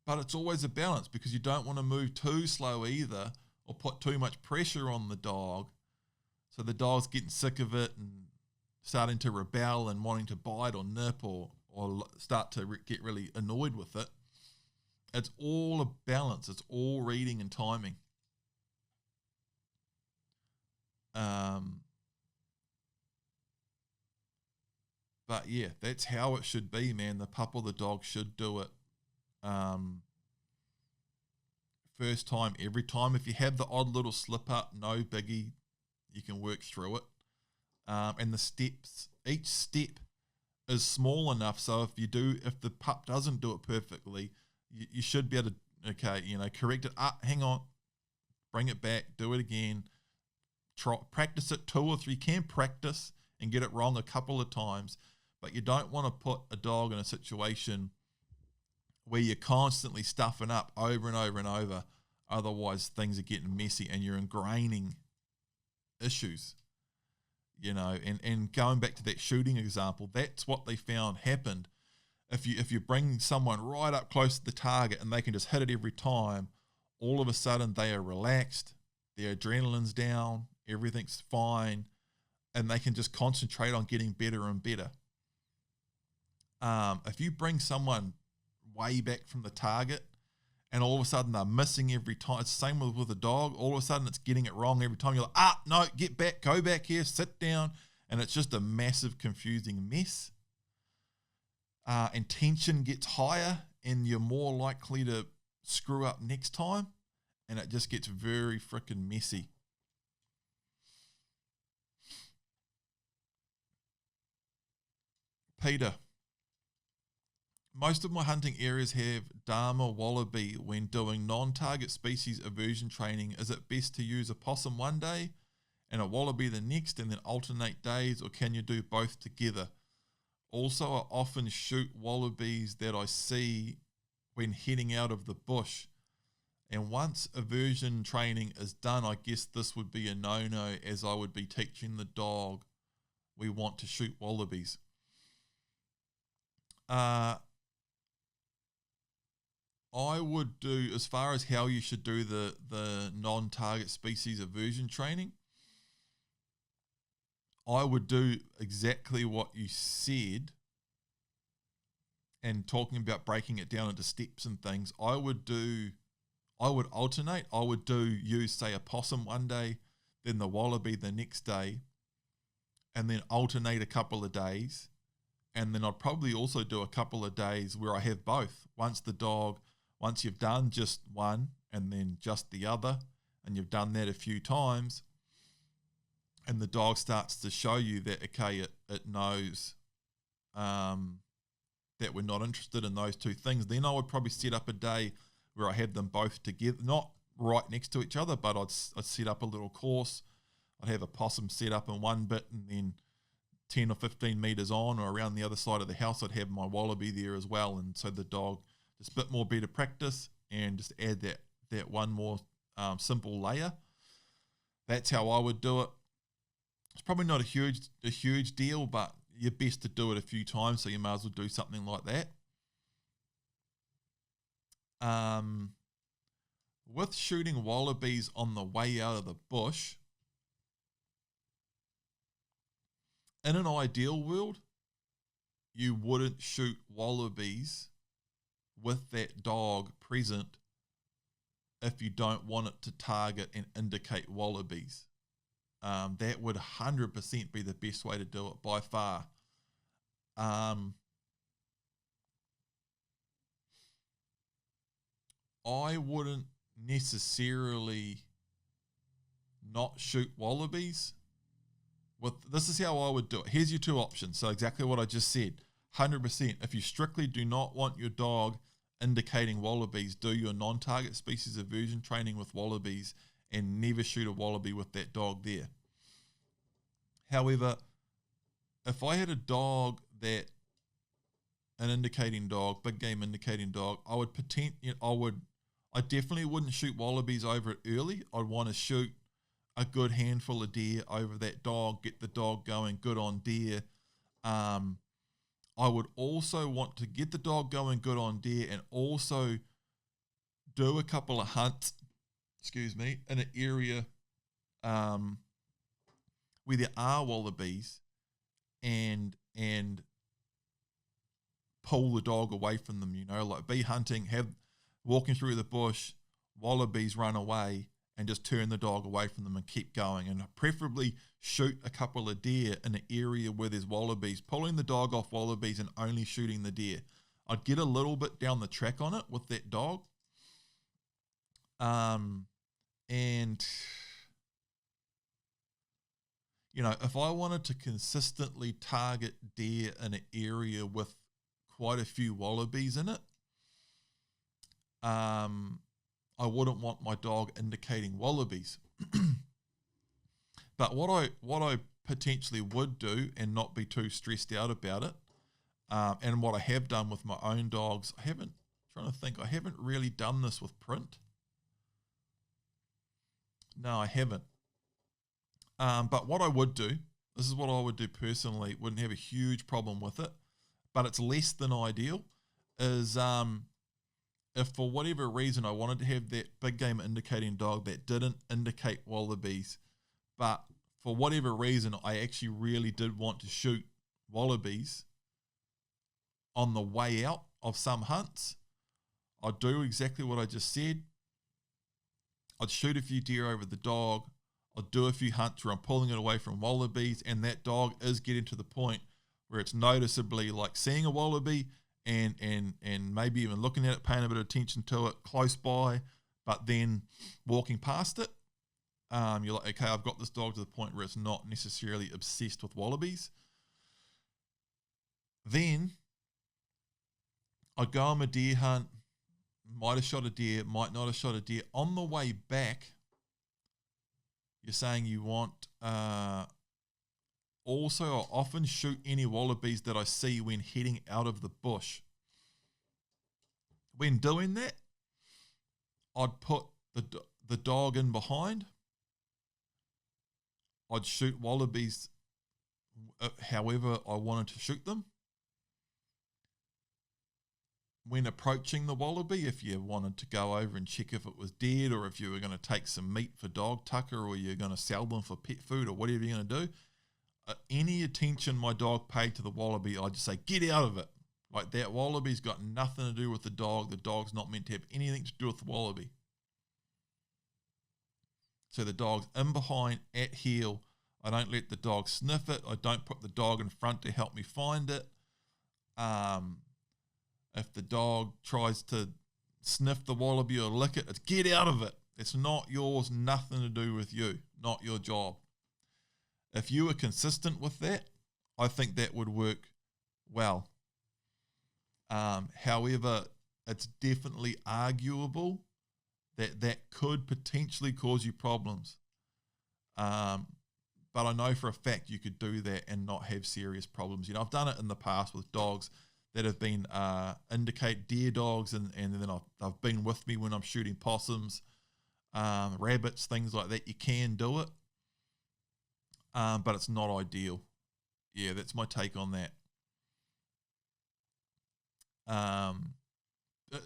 But it's always a balance, because you don't want to move too slow either, or put too much pressure on the dog, so the dog's getting sick of it and starting to rebel and wanting to bite or nip or start to get really annoyed with it. It's all a balance. It's all reading and timing. But yeah, that's how it should be, man. The pup or the dog should do it. First time, every time. If you have the odd little slip up, no biggie, you can work through it. And the steps, each step is small enough, so if the pup doesn't do it perfectly, you should be able to, correct it. Hang on, bring it back, do it again. Practice it 2 or 3. You can practice and get it wrong a couple of times, but you don't want to put a dog in a situation where you're constantly stuffing up over and over and over. Otherwise, things are getting messy and you're ingraining issues. You know, and going back to that shooting example, that's what they found happened. If you bring someone right up close to the target and they can just hit it every time, all of a sudden they are relaxed, their adrenaline's down, everything's fine, and they can just concentrate on getting better and better. If you bring someone way back from the target and all of a sudden they're missing every time, it's the same with a dog. All of a sudden it's getting it wrong every time. You're like, no, get back, go back here, sit down. And it's just a massive confusing mess. And tension gets higher and you're more likely to screw up next time. And it just gets very freaking messy. Peter. Most of my hunting areas have Dharma wallaby when doing non-target species aversion training. Is it best to use a possum one day and a wallaby the next, and then alternate days, or can you do both together? Also, I often shoot wallabies that I see when heading out of the bush. And once aversion training is done, I guess this would be a no-no, as I would be teaching the dog we want to shoot wallabies. I would do, as far as how you should do the non-target species aversion training, I would do exactly what you said, and talking about breaking it down into steps and things. I would alternate. I would use, say, a possum one day, then the wallaby the next day, and then alternate a couple of days. And then I'd probably also do a couple of days where I have both. Once you've done just one and then just the other, and you've done that a few times, and the dog starts to show you that, okay, it knows that we're not interested in those two things, then I would probably set up a day where I had them both together, not right next to each other, but I'd set up a little course. I'd have a possum set up in one bit, and then 10 or 15 metres on or around the other side of the house, I'd have my wallaby there as well. And so the dog, just a bit more better practice, and just add that one more simple layer. That's how I would do it. It's probably not a huge deal, but you're best to do it a few times, so you may as well do something like that. With shooting wallabies on the way out of the bush, in an ideal world, you wouldn't shoot wallabies with that dog present if you don't want it to target and indicate wallabies. That would 100% be the best way to do it by far. I wouldn't necessarily not shoot wallabies. This is how I would do it. Here's your two options. So exactly what I just said. 100%. If you strictly do not want your dog indicating wallabies, do your non-target species aversion training with wallabies and never shoot a wallaby with that dog there. However, if I had a dog that, an indicating dog, big game indicating dog, I definitely wouldn't shoot wallabies over it early. I'd want to shoot a good handful of deer over that dog, get the dog going good on deer. I would also want to get the dog going good on deer and also do a couple of hunts, in an area where there are wallabies, and pull the dog away from them, like be hunting, walking through the bush, wallabies run away, and just turn the dog away from them and keep going. And preferably shoot a couple of deer in an area where there's wallabies, pulling the dog off wallabies and only shooting the deer. I'd get a little bit down the track on it with that dog. And, if I wanted to consistently target deer in an area with quite a few wallabies in it, I wouldn't want my dog indicating wallabies. But what I potentially would do, and not be too stressed out about it, and what I have done with my own dogs, I haven't really done this with print. No, I haven't. But what I would do, this is what I would do personally, wouldn't have a huge problem with it, but it's less than ideal, is if for whatever reason I wanted to have that big game indicating dog that didn't indicate wallabies, but for whatever reason I actually really did want to shoot wallabies on the way out of some hunts, I'd do exactly what I just said. I'd shoot a few deer over the dog. I'd do a few hunts where I'm pulling it away from wallabies, and that dog is getting to the point where it's noticeably like seeing a wallaby and maybe even looking at it, paying a bit of attention to it close by, but then walking past it. You're like, okay, I've got this dog to the point where it's not necessarily obsessed with wallabies. Then I'd go on a deer hunt, might have shot a deer, might not have shot a deer. On the way back, You're saying you want also I often shoot any wallabies that I see when heading out of the bush. When doing that, I'd put the dog in behind. I'd shoot wallabies however I wanted to shoot them. When approaching the wallaby, if you wanted to go over and check if it was dead, or if you were going to take some meat for dog tucker, or you're going to sell them for pet food, or whatever you're going to do, any attention my dog paid to the wallaby, I'd just say, get out of it. Like, that wallaby's got nothing to do with the dog. The dog's not meant to have anything to do with the wallaby. So the dog's in behind at heel. I don't let the dog sniff it. I don't put the dog in front to help me find it. If the dog tries to sniff the wallaby or lick it, it's get out of it. It's not yours, nothing to do with you, not your job. If you were consistent with that, I think that would work well. However, it's definitely arguable that could potentially cause you problems. But I know for a fact you could do that and not have serious problems. You know, I've done it in the past with dogs that have been deer dogs, and then they've been with me when I'm shooting possums, rabbits, things like that. You can do it, but it's not ideal. Yeah, that's my take on that.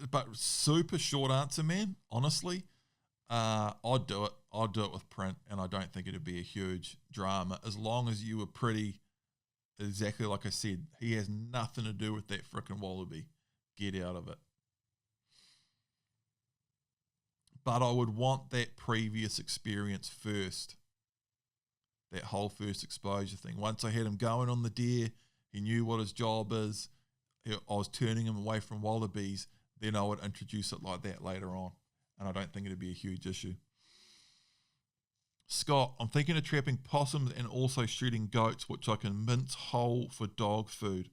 But super short answer, man. Honestly, I'd do it. I'd do it with print, and I don't think it'd be a huge drama as long as you were pretty. Exactly like I said, he has nothing to do with that frickin' wallaby. Get out of it. But I would want that previous experience first. That whole first exposure thing. Once I had him going on the deer, he knew what his job is. I was turning him away from wallabies. Then I would introduce it like that later on. And I don't think it'd be a huge issue. Scott, I'm thinking of trapping possums and also shooting goats, which I can mince whole for dog food.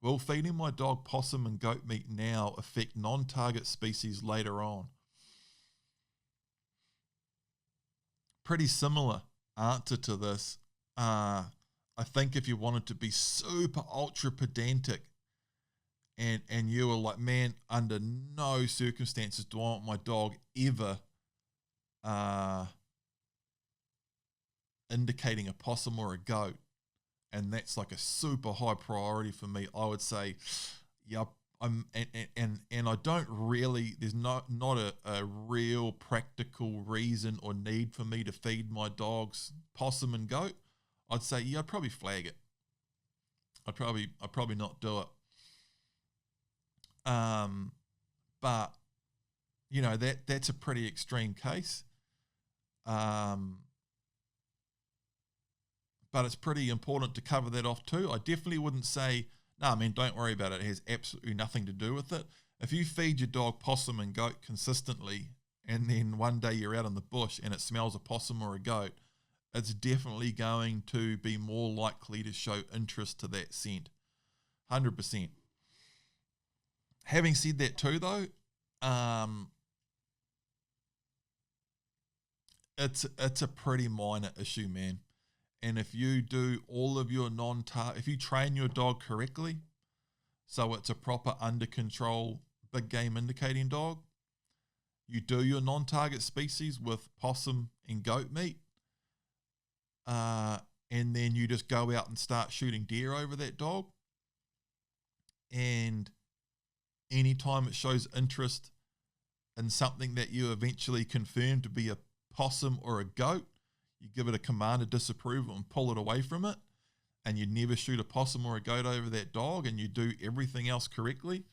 Will feeding my dog possum and goat meat now affect non-target species later on? Pretty similar answer to this. I think if you wanted to be super ultra pedantic and you were like, man, under no circumstances do I want my dog ever indicating a possum or a goat, and that's like a super high priority for me, I would say, yep. And I don't really, there's not a real practical reason or need for me to feed my dogs possum and goat. I'd say, yeah, I'd probably flag it. I'd probably not do it. But you know, that's a pretty extreme case. But it's pretty important to cover that off too. I definitely wouldn't say, nah, man, don't worry about it. It has absolutely nothing to do with it. If you feed your dog possum and goat consistently, and then one day you're out in the bush and it smells a possum or a goat, it's definitely going to be more likely to show interest to that scent. 100%. Having said that too, though, it's a pretty minor issue, man. And if you do all of your if you train your dog correctly, so it's a proper under control big game indicating dog, you do your non-target species with possum and goat meat, and then you just go out and start shooting deer over that dog. And anytime it shows interest in something that you eventually confirm to be a possum or a goat, you give it a command of disapproval and pull it away from it, and you never shoot a possum or a goat over that dog, and you do everything else correctly,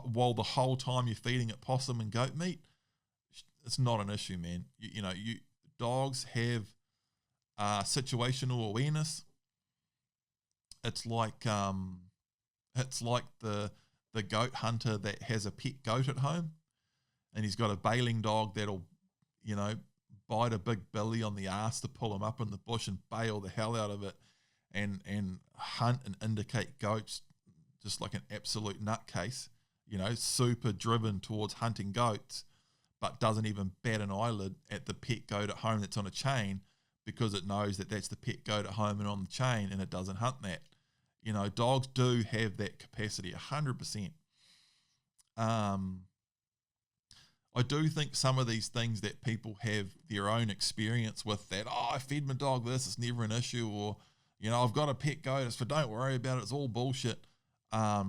while the whole time you're feeding it possum and goat meat, it's not an issue, man. Dogs have situational awareness. It's like the goat hunter that has a pet goat at home, and he's got a bailing dog that'll, bite a big billy on the ass to pull him up in the bush and bail the hell out of it, and hunt and indicate goats just like an absolute nutcase, super driven towards hunting goats. but doesn't even bat an eyelid at the pet goat at home that's on a chain, because it knows that that's the pet goat at home and on the chain, and it doesn't hunt that. You know, dogs do have that capacity, 100%. I do think some of these things that people have their own experience with, that, I fed my dog this, it's never an issue, or, you know, I've got a pet goat, so don't worry about it, it's all bullshit. I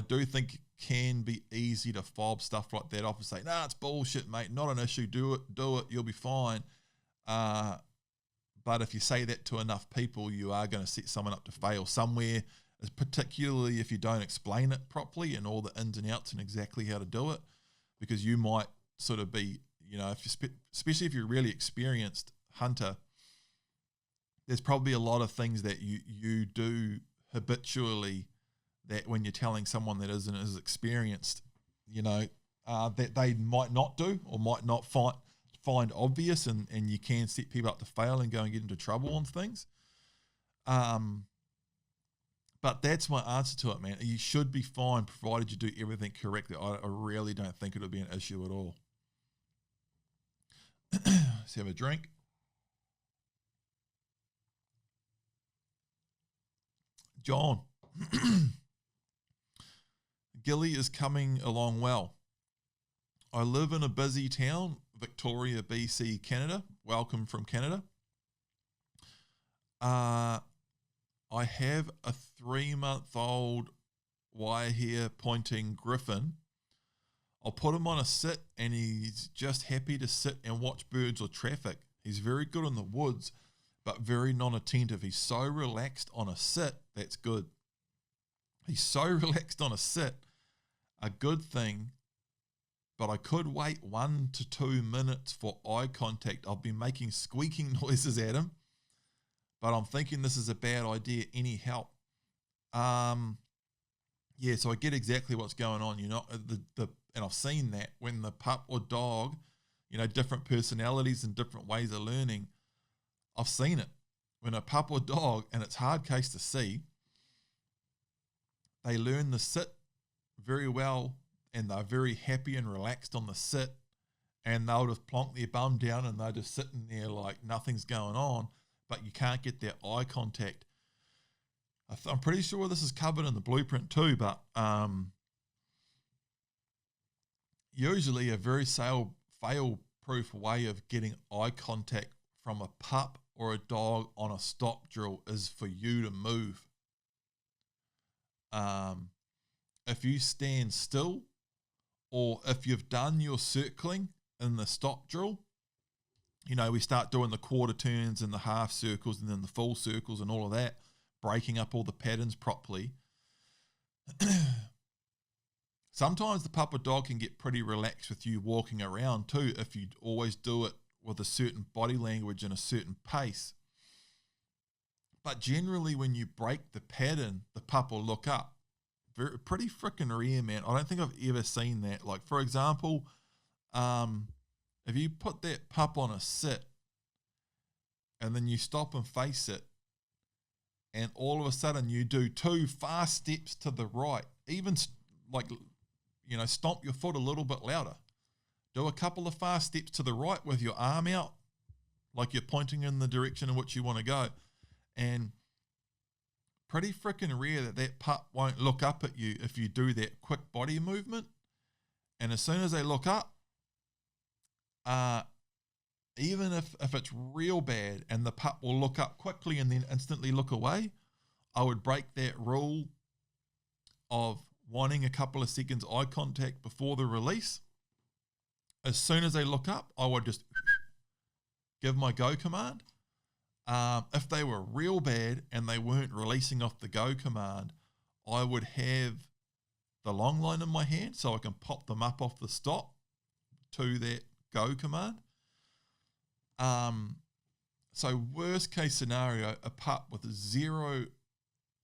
do think it can be easy to fob stuff like that off and say, nah, it's bullshit, mate, not an issue, do it, you'll be fine. But if you say that to enough people, you are going to set someone up to fail somewhere, particularly if you don't explain it properly and all the ins and outs and exactly how to do it. Because you might sort of be, you know, especially if you're a really experienced hunter, there's probably a lot of things that you do habitually that when you're telling someone that isn't as experienced, you know, that they might not do or might not find obvious, and you can set people up to fail and go and get into trouble on things. But that's my answer to it, man. You should be fine provided you do everything correctly. I really don't think it'll be an issue at all. Let's have a drink. John. Gilly is coming along well. I live in a busy town, Victoria, BC, Canada. Welcome from Canada. I have a 3-month-old wire hair pointing griffin. I'll put him on a sit, and he's just happy to sit and watch birds or traffic. He's very good in the woods, but very non-attentive. He's so relaxed on a sit, that's good. He's so relaxed on a sit, a good thing, but I could wait 1 to 2 minutes for eye contact. I've been making squeaking noises at him, but I'm thinking this is a bad idea. Any help? Yeah, so I get exactly what's going on. You know, and I've seen that when the pup or dog, you know, different personalities and different ways of learning. I've seen it when a pup or dog, and it's hard case to see, they learn the sit very well, and they're very happy and relaxed on the sit, and they'll just plonk their bum down and they're just sitting there like nothing's going on, but you can't get that eye contact. I'm pretty sure this is covered in the blueprint too, but usually a very fail-proof way of getting eye contact from a pup or a dog on a stop drill is for you to move. If you stand still, or if you've done your circling in the stop drill, you know, we start doing the quarter turns and the half circles and then the full circles and all of that, breaking up all the patterns properly. Sometimes the pup or dog can get pretty relaxed with you walking around too, if you always do it with a certain body language and a certain pace. But generally when you break the pattern, the pup will look up. Pretty freaking rare, man. I don't think I've ever seen that. Like, for example, if you put that pup on a sit and then you stop and face it, and all of a sudden you do 2 fast steps to the right, even like, you know, stomp your foot a little bit louder. Do a couple of fast steps to the right with your arm out, like you're pointing in the direction in which you want to go. And pretty freaking rare that pup won't look up at you if you do that quick body movement. And as soon as they look up, even if it's real bad and the pup will look up quickly and then instantly look away, I would break that rule of wanting a couple of seconds eye contact before the release. As soon as they look up, I would just give my go command. If they were real bad and they weren't releasing off the go command, I would have the long line in my hand so I can pop them up off the stop to that go command. So worst case scenario, a pup with 0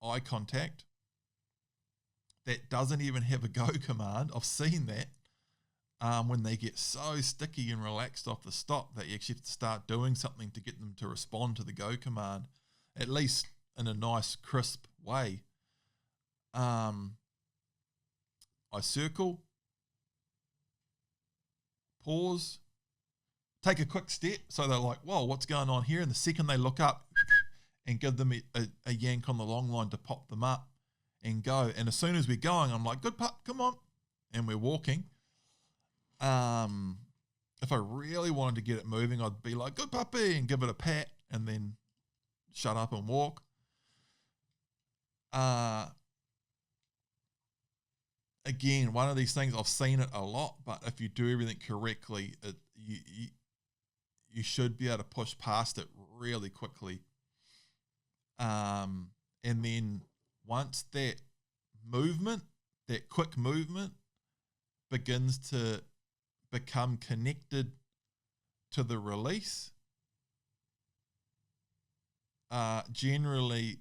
eye contact that doesn't even have a go command. I've seen that when they get so sticky and relaxed off the stop that you actually have to start doing something to get them to respond to the go command, at least in a nice crisp way. I circle, pause, take a quick step. So they're like, whoa, what's going on here? And the second they look up and give them a yank on the long line to pop them up and go. And as soon as we're going, I'm like, good pup, come on. And we're walking. If I really wanted to get it moving, I'd be like, good puppy, and give it a pat and then shut up and walk. Again, one of these things, I've seen it a lot, but if you do everything correctly, you should be able to push past it really quickly. And then once that movement, that quick movement begins to become connected to the release, generally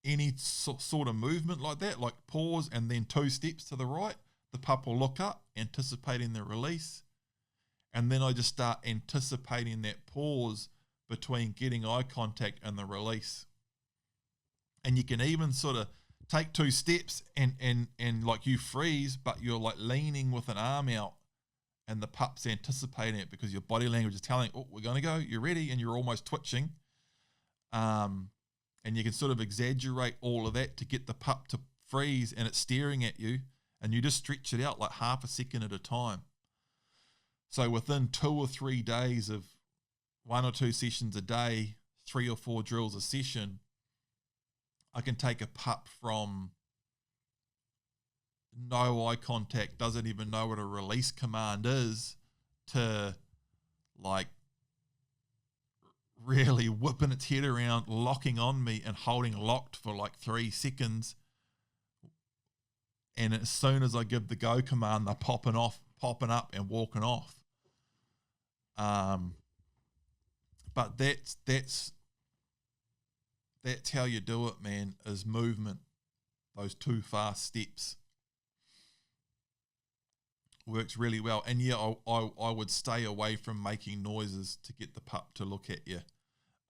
any sort of movement like that, like pause and then 2 steps to the right, the pup will look up, anticipating the release. And then I just start anticipating that pause between getting eye contact and the release. And you can even sort of take 2 steps and like you freeze, but you're like leaning with an arm out and the pup's anticipating it because your body language is telling, oh, we're going to go, you're ready, and you're almost twitching. And you can sort of exaggerate all of that to get the pup to freeze, and it's staring at you, and you just stretch it out like half a second at a time. So within 2 or 3 days of 1 or 2 sessions a day, 3 or 4 drills a session, I can take a pup from no eye contact, doesn't even know what a release command is, to like really whipping its head around, locking on me and holding locked for like 3 seconds. And as soon as I give the go command, they're popping up and walking off. But that's how you do it, man, is movement. Those 2 fast steps works really well. And yeah, I would stay away from making noises to get the pup to look at you.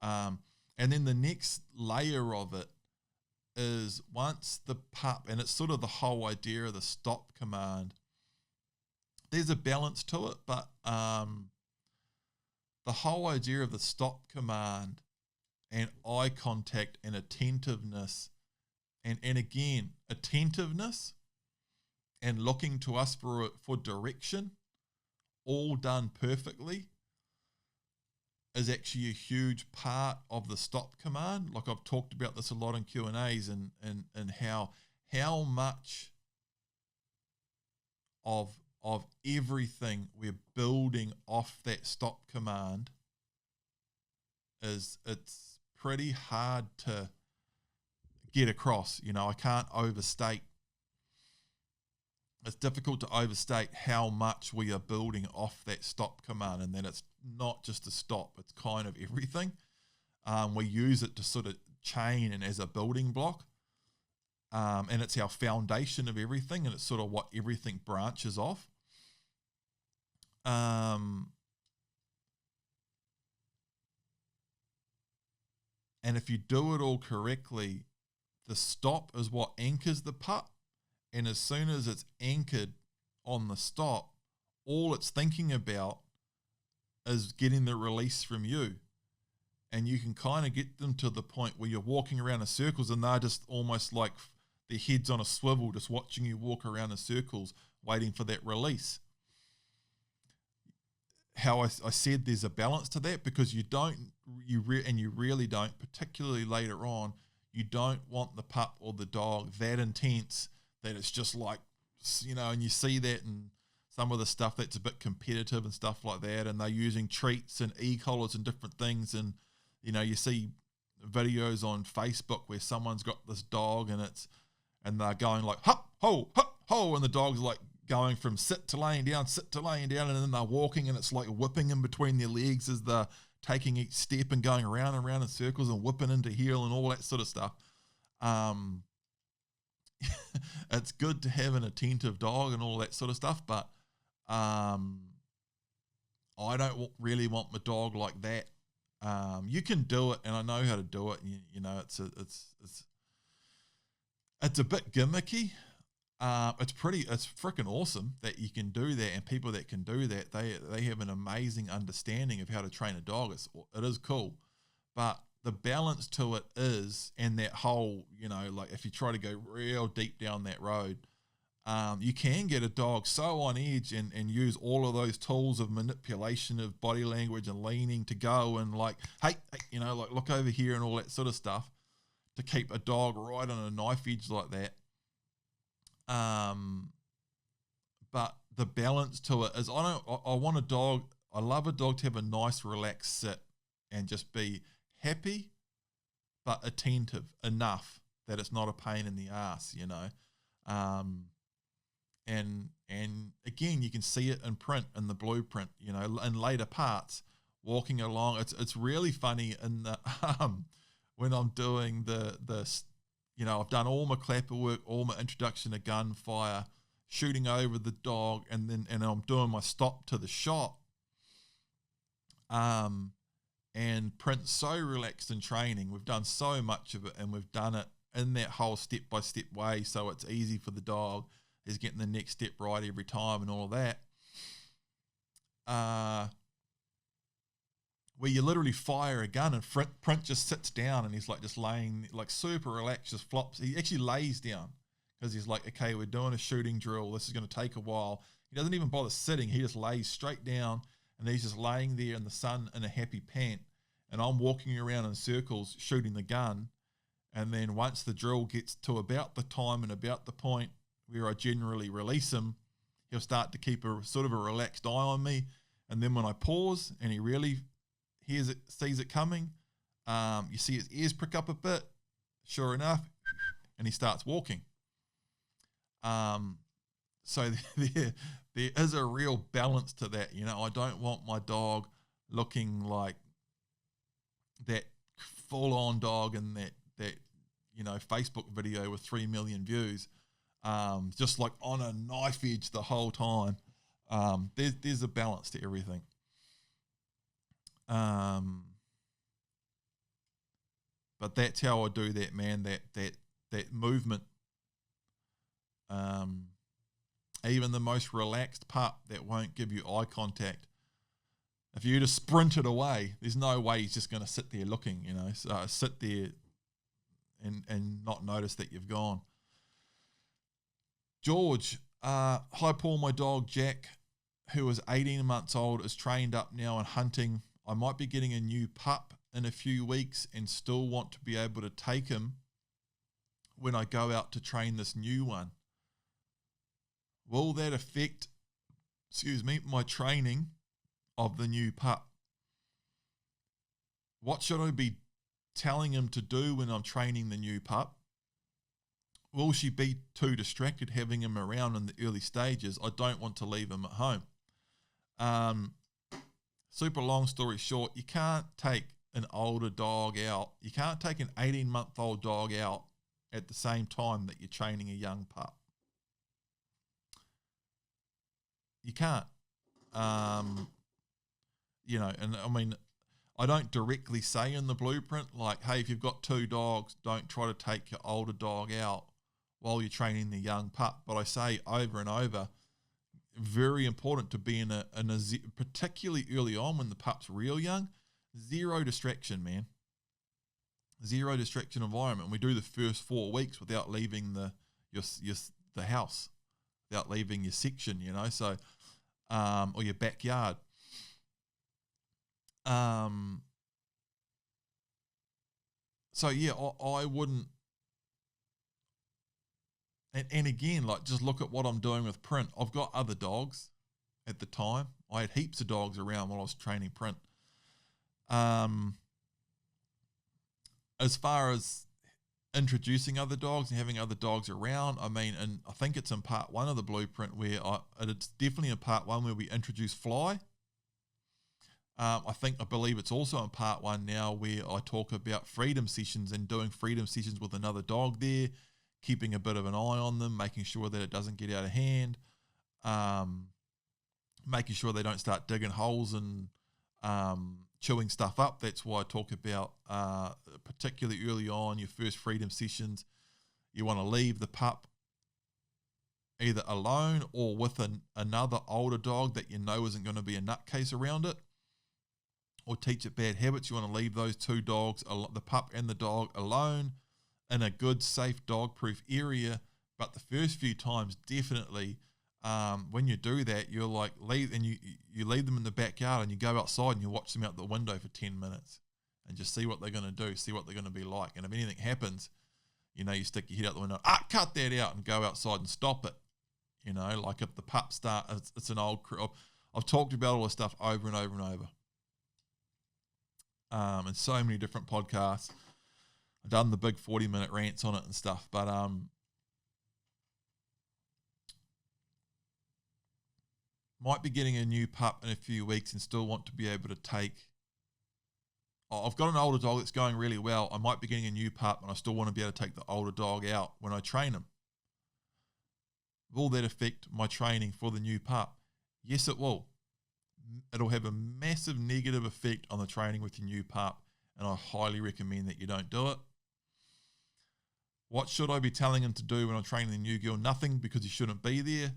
And then the next layer of it is once the pup, and it's sort of the whole idea of the stop command, there's a balance to it, but the whole idea of the stop command and eye contact and attentiveness, and again, attentiveness and looking to us for direction, all done perfectly, is actually a huge part of the stop command. Like I've talked about this a lot in Q&As and how much of everything we're building off that stop command it's pretty hard to get across. You know, I can't overstate. It's difficult to overstate how much we are building off that stop command, and then it's not just a stop, it's kind of everything. We use it to sort of chain and as a building block, and it's our foundation of everything, and it's sort of what everything branches off. And if you do it all correctly, the stop is what anchors the pup. And as soon as it's anchored on the stop, all it's thinking about is getting the release from you. And you can kind of get them to the point where you're walking around in circles and they're just almost like their heads on a swivel, just watching you walk around in circles, waiting for that release. How I said there's a balance to that, because you really don't, particularly later on, you don't want the pup or the dog that intense that it's just like, you know, and you see that in some of the stuff that's a bit competitive and stuff like that, and they're using treats and e-collars and different things, and, you know, you see videos on Facebook where someone's got this dog and they're going like, hop, ho, and the dog's like going from sit to laying down, and then they're walking and it's like whipping in between their legs as they're taking each step and going around and around in circles and whipping into heel and all that sort of stuff. It's good to have an attentive dog and all that sort of stuff, but I don't really want my dog like that. You can do it, and I know how to do it. And you know, it's a bit gimmicky, It's freaking awesome that you can do that, and people that can do that, they have an amazing understanding of how to train a dog. It is cool, but the balance to it is, and that whole, like if you try to go real deep down that road, you can get a dog so on edge and use all of those tools of manipulation of body language and leaning to go and like, hey, like look over here and all that sort of stuff to keep a dog right on a knife edge like that. But the balance to it is, I want a dog. I love a dog to have a nice relaxed sit and just be happy, but attentive enough that it's not a pain in the ass, and again, you can see it in print, in the blueprint, in later parts, walking along. It's really funny in the, when I'm doing the I've done all my clapper work, all my introduction to gunfire, shooting over the dog, and I'm doing my stop to the shot. And Print's so relaxed in training. We've done so much of it, and we've done it in that whole step-by-step way, so it's easy for the dog. He's getting the next step right every time and all of that. Where you literally fire a gun and Print just sits down and he's like just laying, like super relaxed, just flops. He actually lays down because he's like, okay, we're doing a shooting drill. This is going to take a while. He doesn't even bother sitting. He just lays straight down and he's just laying there in the sun in a happy pant. And I'm walking around in circles shooting the gun. And then once the drill gets to about the time and about the point where I generally release him, he'll start to keep a sort of a relaxed eye on me. And then when I pause and he really hears it, sees it coming, you see his ears prick up a bit. Sure enough, and he starts walking. So there is a real balance to that. I don't want my dog looking like that full-on dog in that Facebook video with 3 million views, just like on a knife edge the whole time. There's a balance to everything. But that's how I do that, man. That movement. Even the most relaxed pup that won't give you eye contact, if you just sprint it away, there's no way he's just going to sit there looking, so sit there and not notice that you've gone. George, hi Paul, my dog Jack, who is 18 months old, is trained up now in hunting. I might be getting a new pup in a few weeks and still want to be able to take him when I go out to train this new one. Will that affect, my training of the new pup? What should I be telling him to do when I'm training the new pup? Will she be too distracted having him around in the early stages? I don't want to leave him at home. Super long story short, you can't take an older dog out. You can't take an 18-month-old dog out at the same time that you're training a young pup. You can't. And I mean, I don't directly say in the blueprint, like, hey, if you've got 2 dogs, don't try to take your older dog out while you're training the young pup. But I say over and over, very important to be in a particularly early on when the pup's real young, zero distraction, man. Zero distraction environment. We do the first 4 weeks without leaving the house, without leaving your section, so, or your backyard. So yeah, I wouldn't. And again, like, just look at what I'm doing with Print. I've got other dogs at the time. I had heaps of dogs around while I was training Print. As far as introducing other dogs and having other dogs around, I mean, and I think it's in part 1 of the blueprint where it's definitely in part 1 where we introduce Fly. I believe it's also in part 1 now where I talk about freedom sessions and doing freedom sessions with another dog there, keeping a bit of an eye on them, making sure that it doesn't get out of hand, making sure they don't start digging holes and chewing stuff up. That's why I talk about, particularly early on, your first freedom sessions, you want to leave the pup either alone or with another older dog that you know isn't going to be a nutcase around it, or teach it bad habits. You want to leave those two dogs, the pup and the dog, alone in a good, safe, dog-proof area. But the first few times, definitely, when you do that, you're like you leave them in the backyard and you go outside and you watch them out the window for 10 minutes and just see what they're going to do, see what they're going to be like. And if anything happens, you know, you stick your head out the window, cut that out, and go outside and stop it. You know, like if the pup it's an old, I've talked about all this stuff over and over and over. And so many different podcasts. I've done the big 40-minute rants on it and stuff, but might be getting a new pup in a few weeks and still want to be able to take. I've got an older dog that's going really well. I might be getting a new pup and I still want to be able to take the older dog out when I train him. Will that affect my training for the new pup? Yes, it will. It'll have a massive negative effect on the training with your new pup, and I highly recommend that you don't do it. What should I be telling him to do when I'm training the new girl? Nothing, because he shouldn't be there.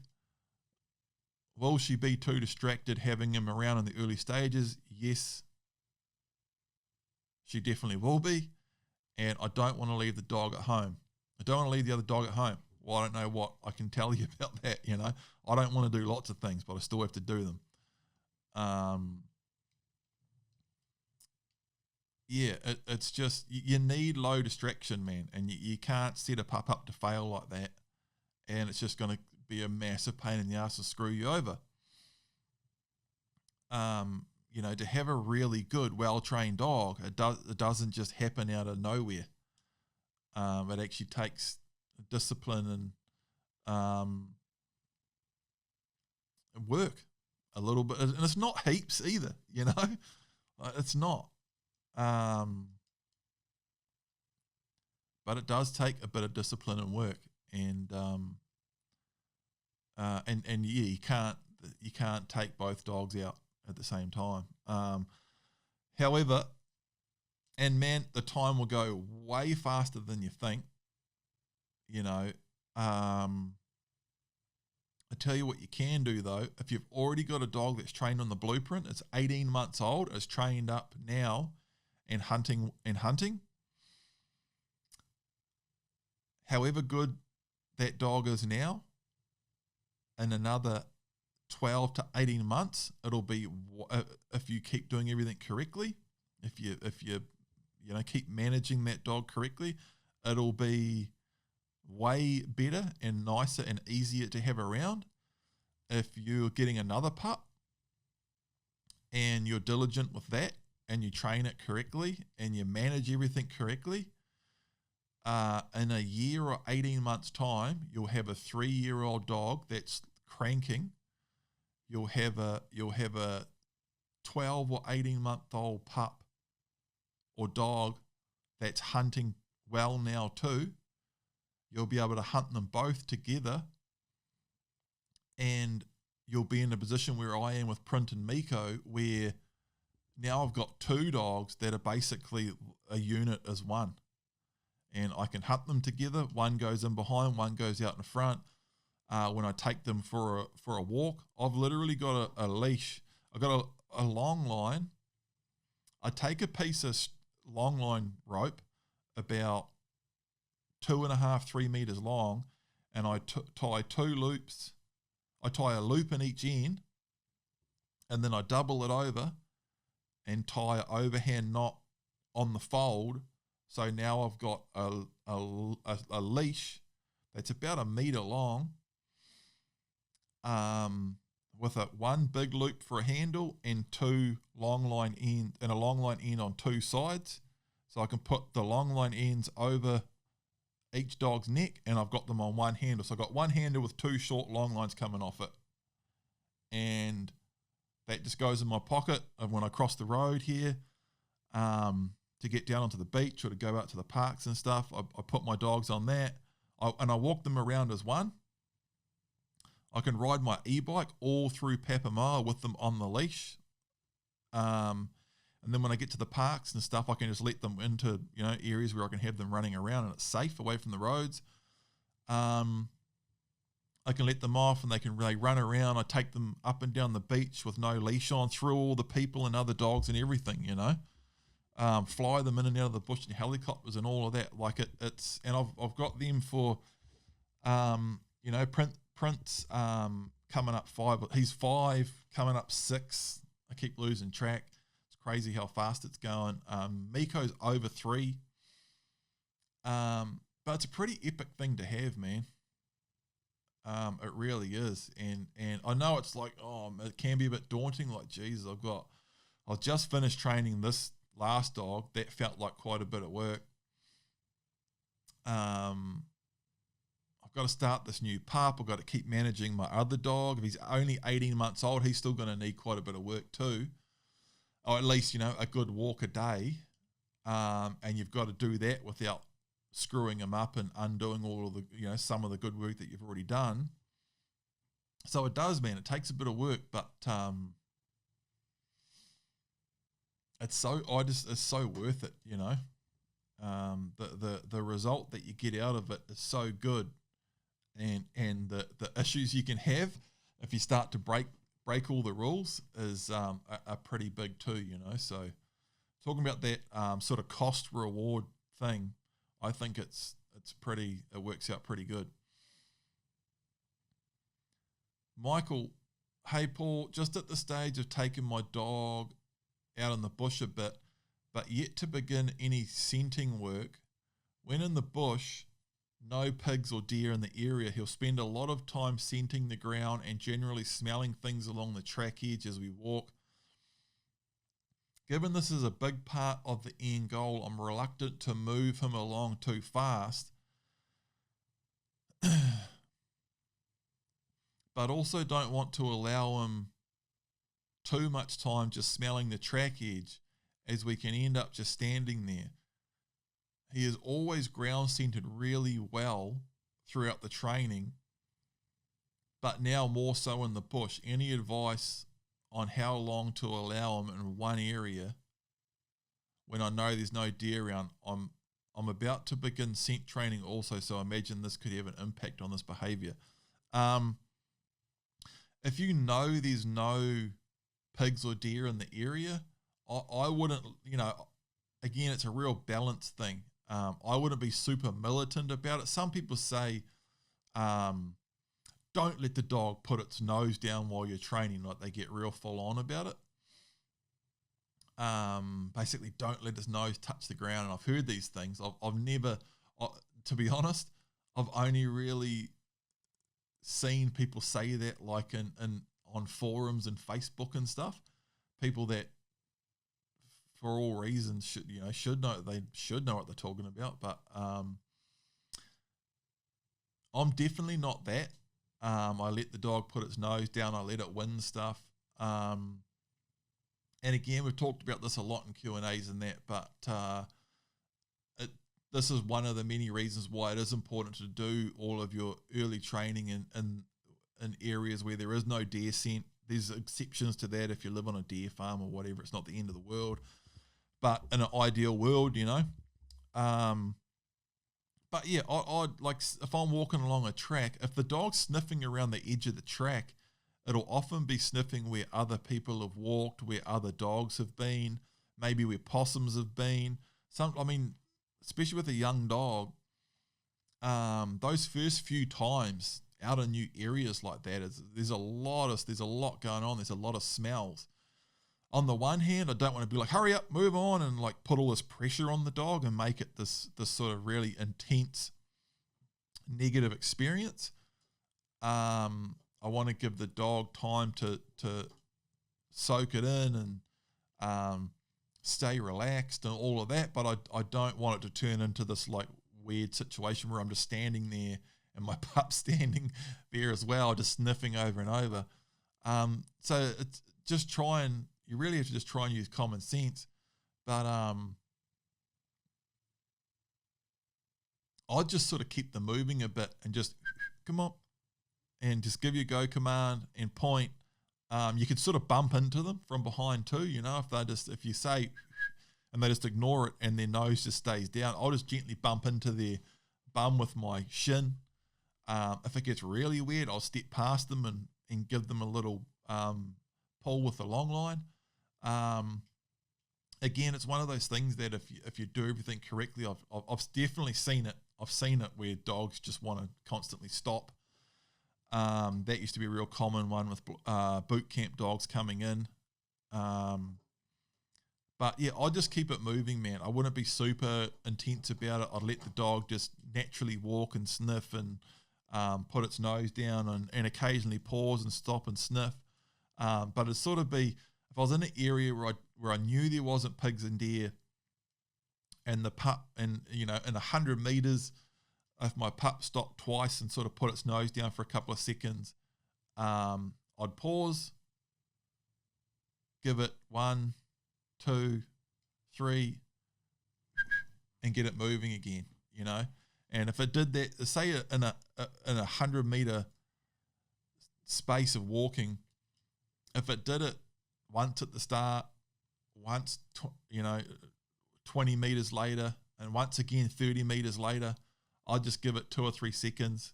Will she be too distracted having him around in the early stages? Yes, she definitely will be. And I don't want to leave the dog at home. I don't want to leave the other dog at home. Well, I don't know what I can tell you about that, you know. I don't want to do lots of things, but I still have to do them. It's just, you need low distraction, man, and you can't set a pup up to fail like that, and it's just going to be a massive pain in the ass to screw you over. You know, to have a really good, well-trained dog, it doesn't just happen out of nowhere. It actually takes discipline and work a little bit, and it's not heaps either, you know. It's not. But it does take a bit of discipline and work, and you can't take both dogs out at the same time. However, and man, the time will go way faster than you think. You know, I tell you what you can do though. If you've already got a dog that's trained on the blueprint, it's 18 months old, it's trained up now and hunting. However good that dog is now, in another 12 to 18 months, it'll be, if you keep doing everything correctly, if you keep managing that dog correctly, it'll be way better and nicer and easier to have around. If you're getting another pup and you're diligent with that and you train it correctly and you manage everything correctly, in a year or 18 months time, you'll have a 3-year-old dog that's cranking. You'll have a 12 or 18-month-old pup or dog that's hunting well now too. You'll be able to hunt them both together, and you'll be in a position where I am with Print and Miko, where now I've got 2 dogs that are basically a unit as one, and I can hunt them together. One goes in behind, one goes out in front. When I take them for a walk, I've literally got a leash. I've got a long line. I take a piece of long line rope about 2.5, 3 meters long, and I tie 2 loops. I tie a loop in each end, and then I double it over and tie an overhand knot on the fold. So now I've got a leash that's about 1 meter long, with one big loop for a handle and 2 long line end and a long line end on 2 sides. So I can put the long line ends over each dog's neck, and I've got them on one handle. So I've got one handle with 2 short long lines coming off it, and that just goes in my pocket. And when I cross the road here, to get down onto the beach or to go out to the parks and stuff, I put my dogs on that, and I walk them around as one. I can ride my e-bike all through Papamoa with them on the leash. And then when I get to the parks and stuff, I can just let them into, areas where I can have them running around and it's safe away from the roads. I I can let them off and they run around. I take them up and down the beach with no leash on, through all the people and other dogs and everything, fly them in and out of the bush in helicopters and all of that. Like it's, and I've got them for, Prince, coming up 5. He's 5, coming up 6. I keep losing track. It's crazy how fast it's going. Miko's over 3. But it's a pretty epic thing to have, man. It really is. And I know it's like, it can be a bit daunting. Like, Jesus, I've just finished training this last dog. That felt like quite a bit of work. I've got to start this new pup. I've got to keep managing my other dog. If he's only 18 months old, he's still going to need quite a bit of work too. Or at least, a good walk a day. And you've got to do that without screwing him up and undoing all of the, some of the good work that you've already done. So it does, man. It takes a bit of work, but it's so worth it, The result that you get out of it is so good, and the issues you can have if you start to break all the rules is are pretty big too, So talking about that sort of cost reward thing, I think it works out pretty good. Michael, hey Paul, just at the stage of taking my dog out in the bush a bit, but yet to begin any scenting work. When in the bush, no pigs or deer in the area, he'll spend a lot of time scenting the ground and generally smelling things along the track edge as we walk. Given this is a big part of the end goal, I'm reluctant to move him along too fast, but also don't want to allow him too much time just smelling the track edge, as we can end up just standing there. He is always ground scented really well throughout the training, but now more so in the bush. Any advice on how long to allow him in one area when I know there's no deer around? I'm about to begin scent training also, so I imagine this could have an impact on this behavior. If you know there's no pigs or deer in the area, I wouldn't, again, it's a real balance thing. I wouldn't be super militant about it. Some people say, don't let the dog put its nose down while you're training. Like, they get real full on about it. Basically, don't let his nose touch the ground. And I've heard these things. I've never, to be honest, I've only really seen people say that, like on forums and Facebook and stuff. People that, for all reasons, should know what they're talking about. But I'm definitely not that. I let the dog put its nose down. I let it win stuff. And again, we've talked about this a lot in Q&As and that, but this is one of the many reasons why it is important to do all of your early training in areas where there is no deer scent. There's exceptions to that if you live on a deer farm or whatever. It's not the end of the world. But in an ideal world, but yeah, I'd like, if I'm walking along a track, if the dog's sniffing around the edge of the track, it'll often be sniffing where other people have walked, where other dogs have been, maybe where possums have been. Especially with a young dog, those first few times out in new areas like that, there's a lot going on. There's a lot of smells. On the one hand, I don't want to be like, hurry up, move on, and like put all this pressure on the dog and make it this sort of really intense negative experience. I want to give the dog time to soak it in and stay relaxed and all of that, but I don't want it to turn into this like weird situation where I'm just standing there and my pup's standing there as well, just sniffing over and over. So it's just you really have to just try and use common sense. But I'd just sort of keep them moving a bit and just, come on, and just give your go command and point. You can sort of bump into them from behind too, if you say, and they just ignore it and their nose just stays down, I'll just gently bump into their bum with my shin. If it gets really weird, I'll step past them and give them a little pull with the long line. Again, it's one of those things that if you do everything correctly, I've definitely seen it. I've seen it where dogs just want to constantly stop. That used to be a real common one with boot camp dogs coming in. But yeah, I'd just keep it moving, man. I wouldn't be super intense about it. I'd let the dog just naturally walk and sniff and put its nose down and occasionally pause and stop and sniff. But it'd sort of be, if I was in an area where I knew there wasn't pigs and deer, and the pup, and in 100 meters, if my pup stopped twice and sort of put its nose down for a couple of seconds, I'd pause, give it 1, 2, 3, and get it moving again. And if it did that, say in a 100-meter space of walking, if it did it once at the start, once 20 meters later, and once again 30 meters later, I'd just give it 2 or 3 seconds,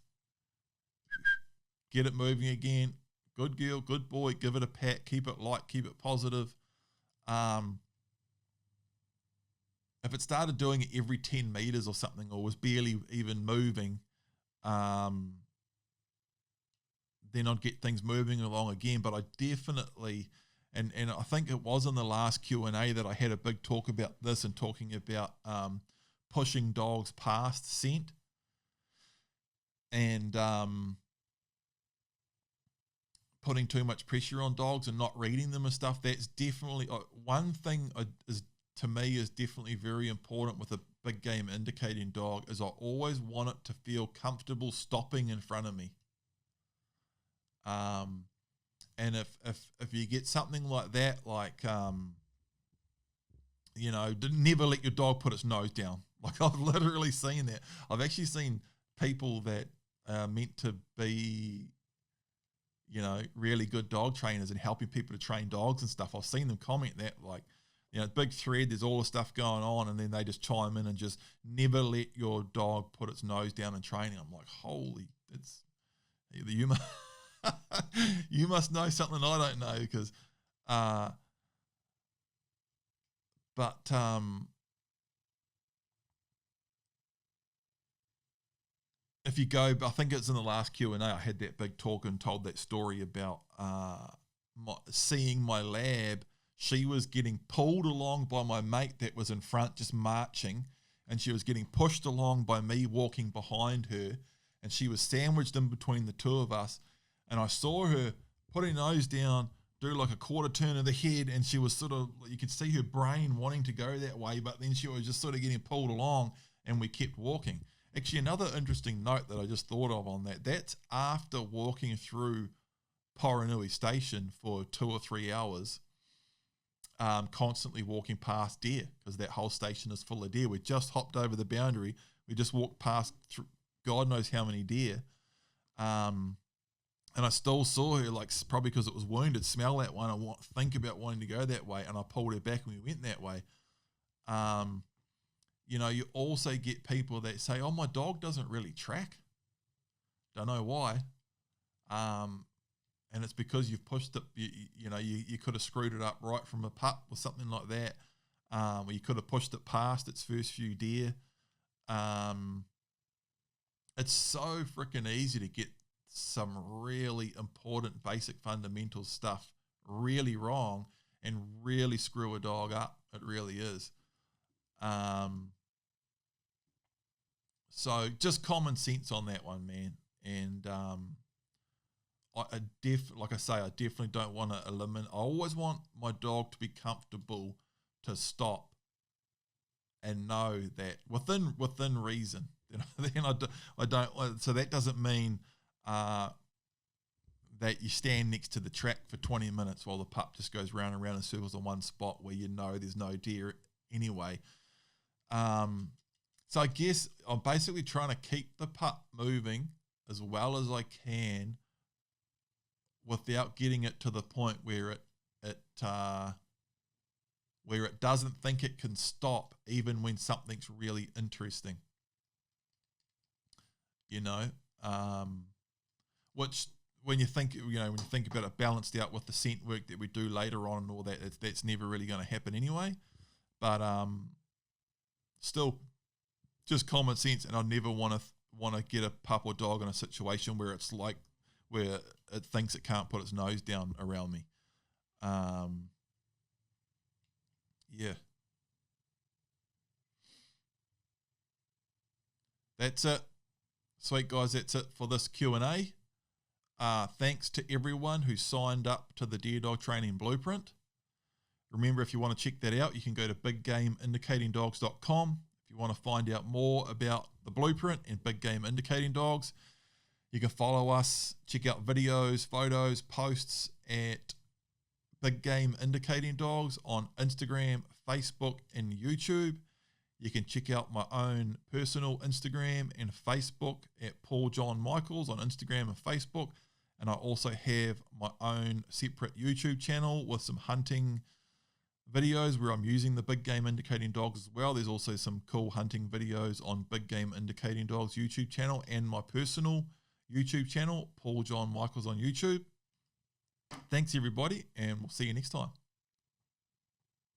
get it moving again. Good girl, good boy. Give it a pat. Keep it light. Keep it positive. If it started doing it every 10 meters or something, or was barely even moving, then I'd get things moving along again. But I definitely, and I think it was in the last Q&A that I had a big talk about this and talking about pushing dogs past scent and putting too much pressure on dogs and not reading them and stuff. That's definitely one thing to me is definitely very important with a big game indicating dog, is I always want it to feel comfortable stopping in front of me. And if you get something like that, like never let your dog put its nose down. Like, I've literally seen that. I've actually seen people that are meant to be, really good dog trainers and helping people to train dogs and stuff. I've seen them comment that, like, big thread, there's all the stuff going on, and then they just chime in and just never let your dog put its nose down in training. I'm like, holy, you must, you must know something I don't know, because, if you go, I think it's in the last Q&A, I had that big talk and told that story about seeing my lab. She was getting pulled along by my mate that was in front just marching, and she was getting pushed along by me walking behind her, and she was sandwiched in between the two of us, and I saw her put her nose down, do like a quarter turn of the head, and she was sort of, you could see her brain wanting to go that way, but then she was just sort of getting pulled along, and we kept walking. Actually, another interesting note that I just thought of on that's after walking through Poronui Station for 2 or 3 hours, constantly walking past deer, because that whole station is full of deer. We just hopped over the boundary. We just walked past God knows how many deer. And I still saw her, like, probably because it was wounded, smell that one and think about wanting to go that way. And I pulled her back and we went that way. You also get people that say, oh, my dog doesn't really track. Don't know why. And it's because you've pushed it, you could have screwed it up right from a pup or something like that. Or you could have pushed it past its first few deer. It's so freaking easy to get some really important basic fundamental stuff really wrong and really screw a dog up. It really is. So just common sense on that one, man. And I definitely don't want to eliminate. I always want my dog to be comfortable to stop and know that within reason. Then I don't. So that doesn't mean that you stand next to the track for 20 minutes while the pup just goes round and round in circles in one spot where there's no deer anyway. So I guess I'm basically trying to keep the pup moving as well as I can without getting it to the point where it doesn't think it can stop even when something's really interesting. which when you think about it, balanced out with the scent work that we do later on and all that, that's never really going to happen anyway. But still, just common sense, and I never want to get a pup or dog in a situation where it's like where it thinks it can't put its nose down around me. Yeah. That's it. Sweet guys, that's it for this Q&A. Thanks to everyone who signed up to the Deer Dog Training Blueprint. Remember, if you want to check that out, you can go to biggameindicatingdogs.com. If you want to find out more about the blueprint and big game indicating dogs, you can follow us, check out videos, photos, posts at Big Game Indicating Dogs on Instagram, Facebook, and YouTube. You can check out my own personal Instagram and Facebook at Paul John Michaels on Instagram and Facebook. And I also have my own separate YouTube channel with some hunting videos where I'm using the Big Game Indicating Dogs as well. There's also some cool hunting videos on Big Game Indicating Dogs YouTube channel and my personal YouTube channel, Paul John Michaels on YouTube. Thanks everybody, and we'll see you next time.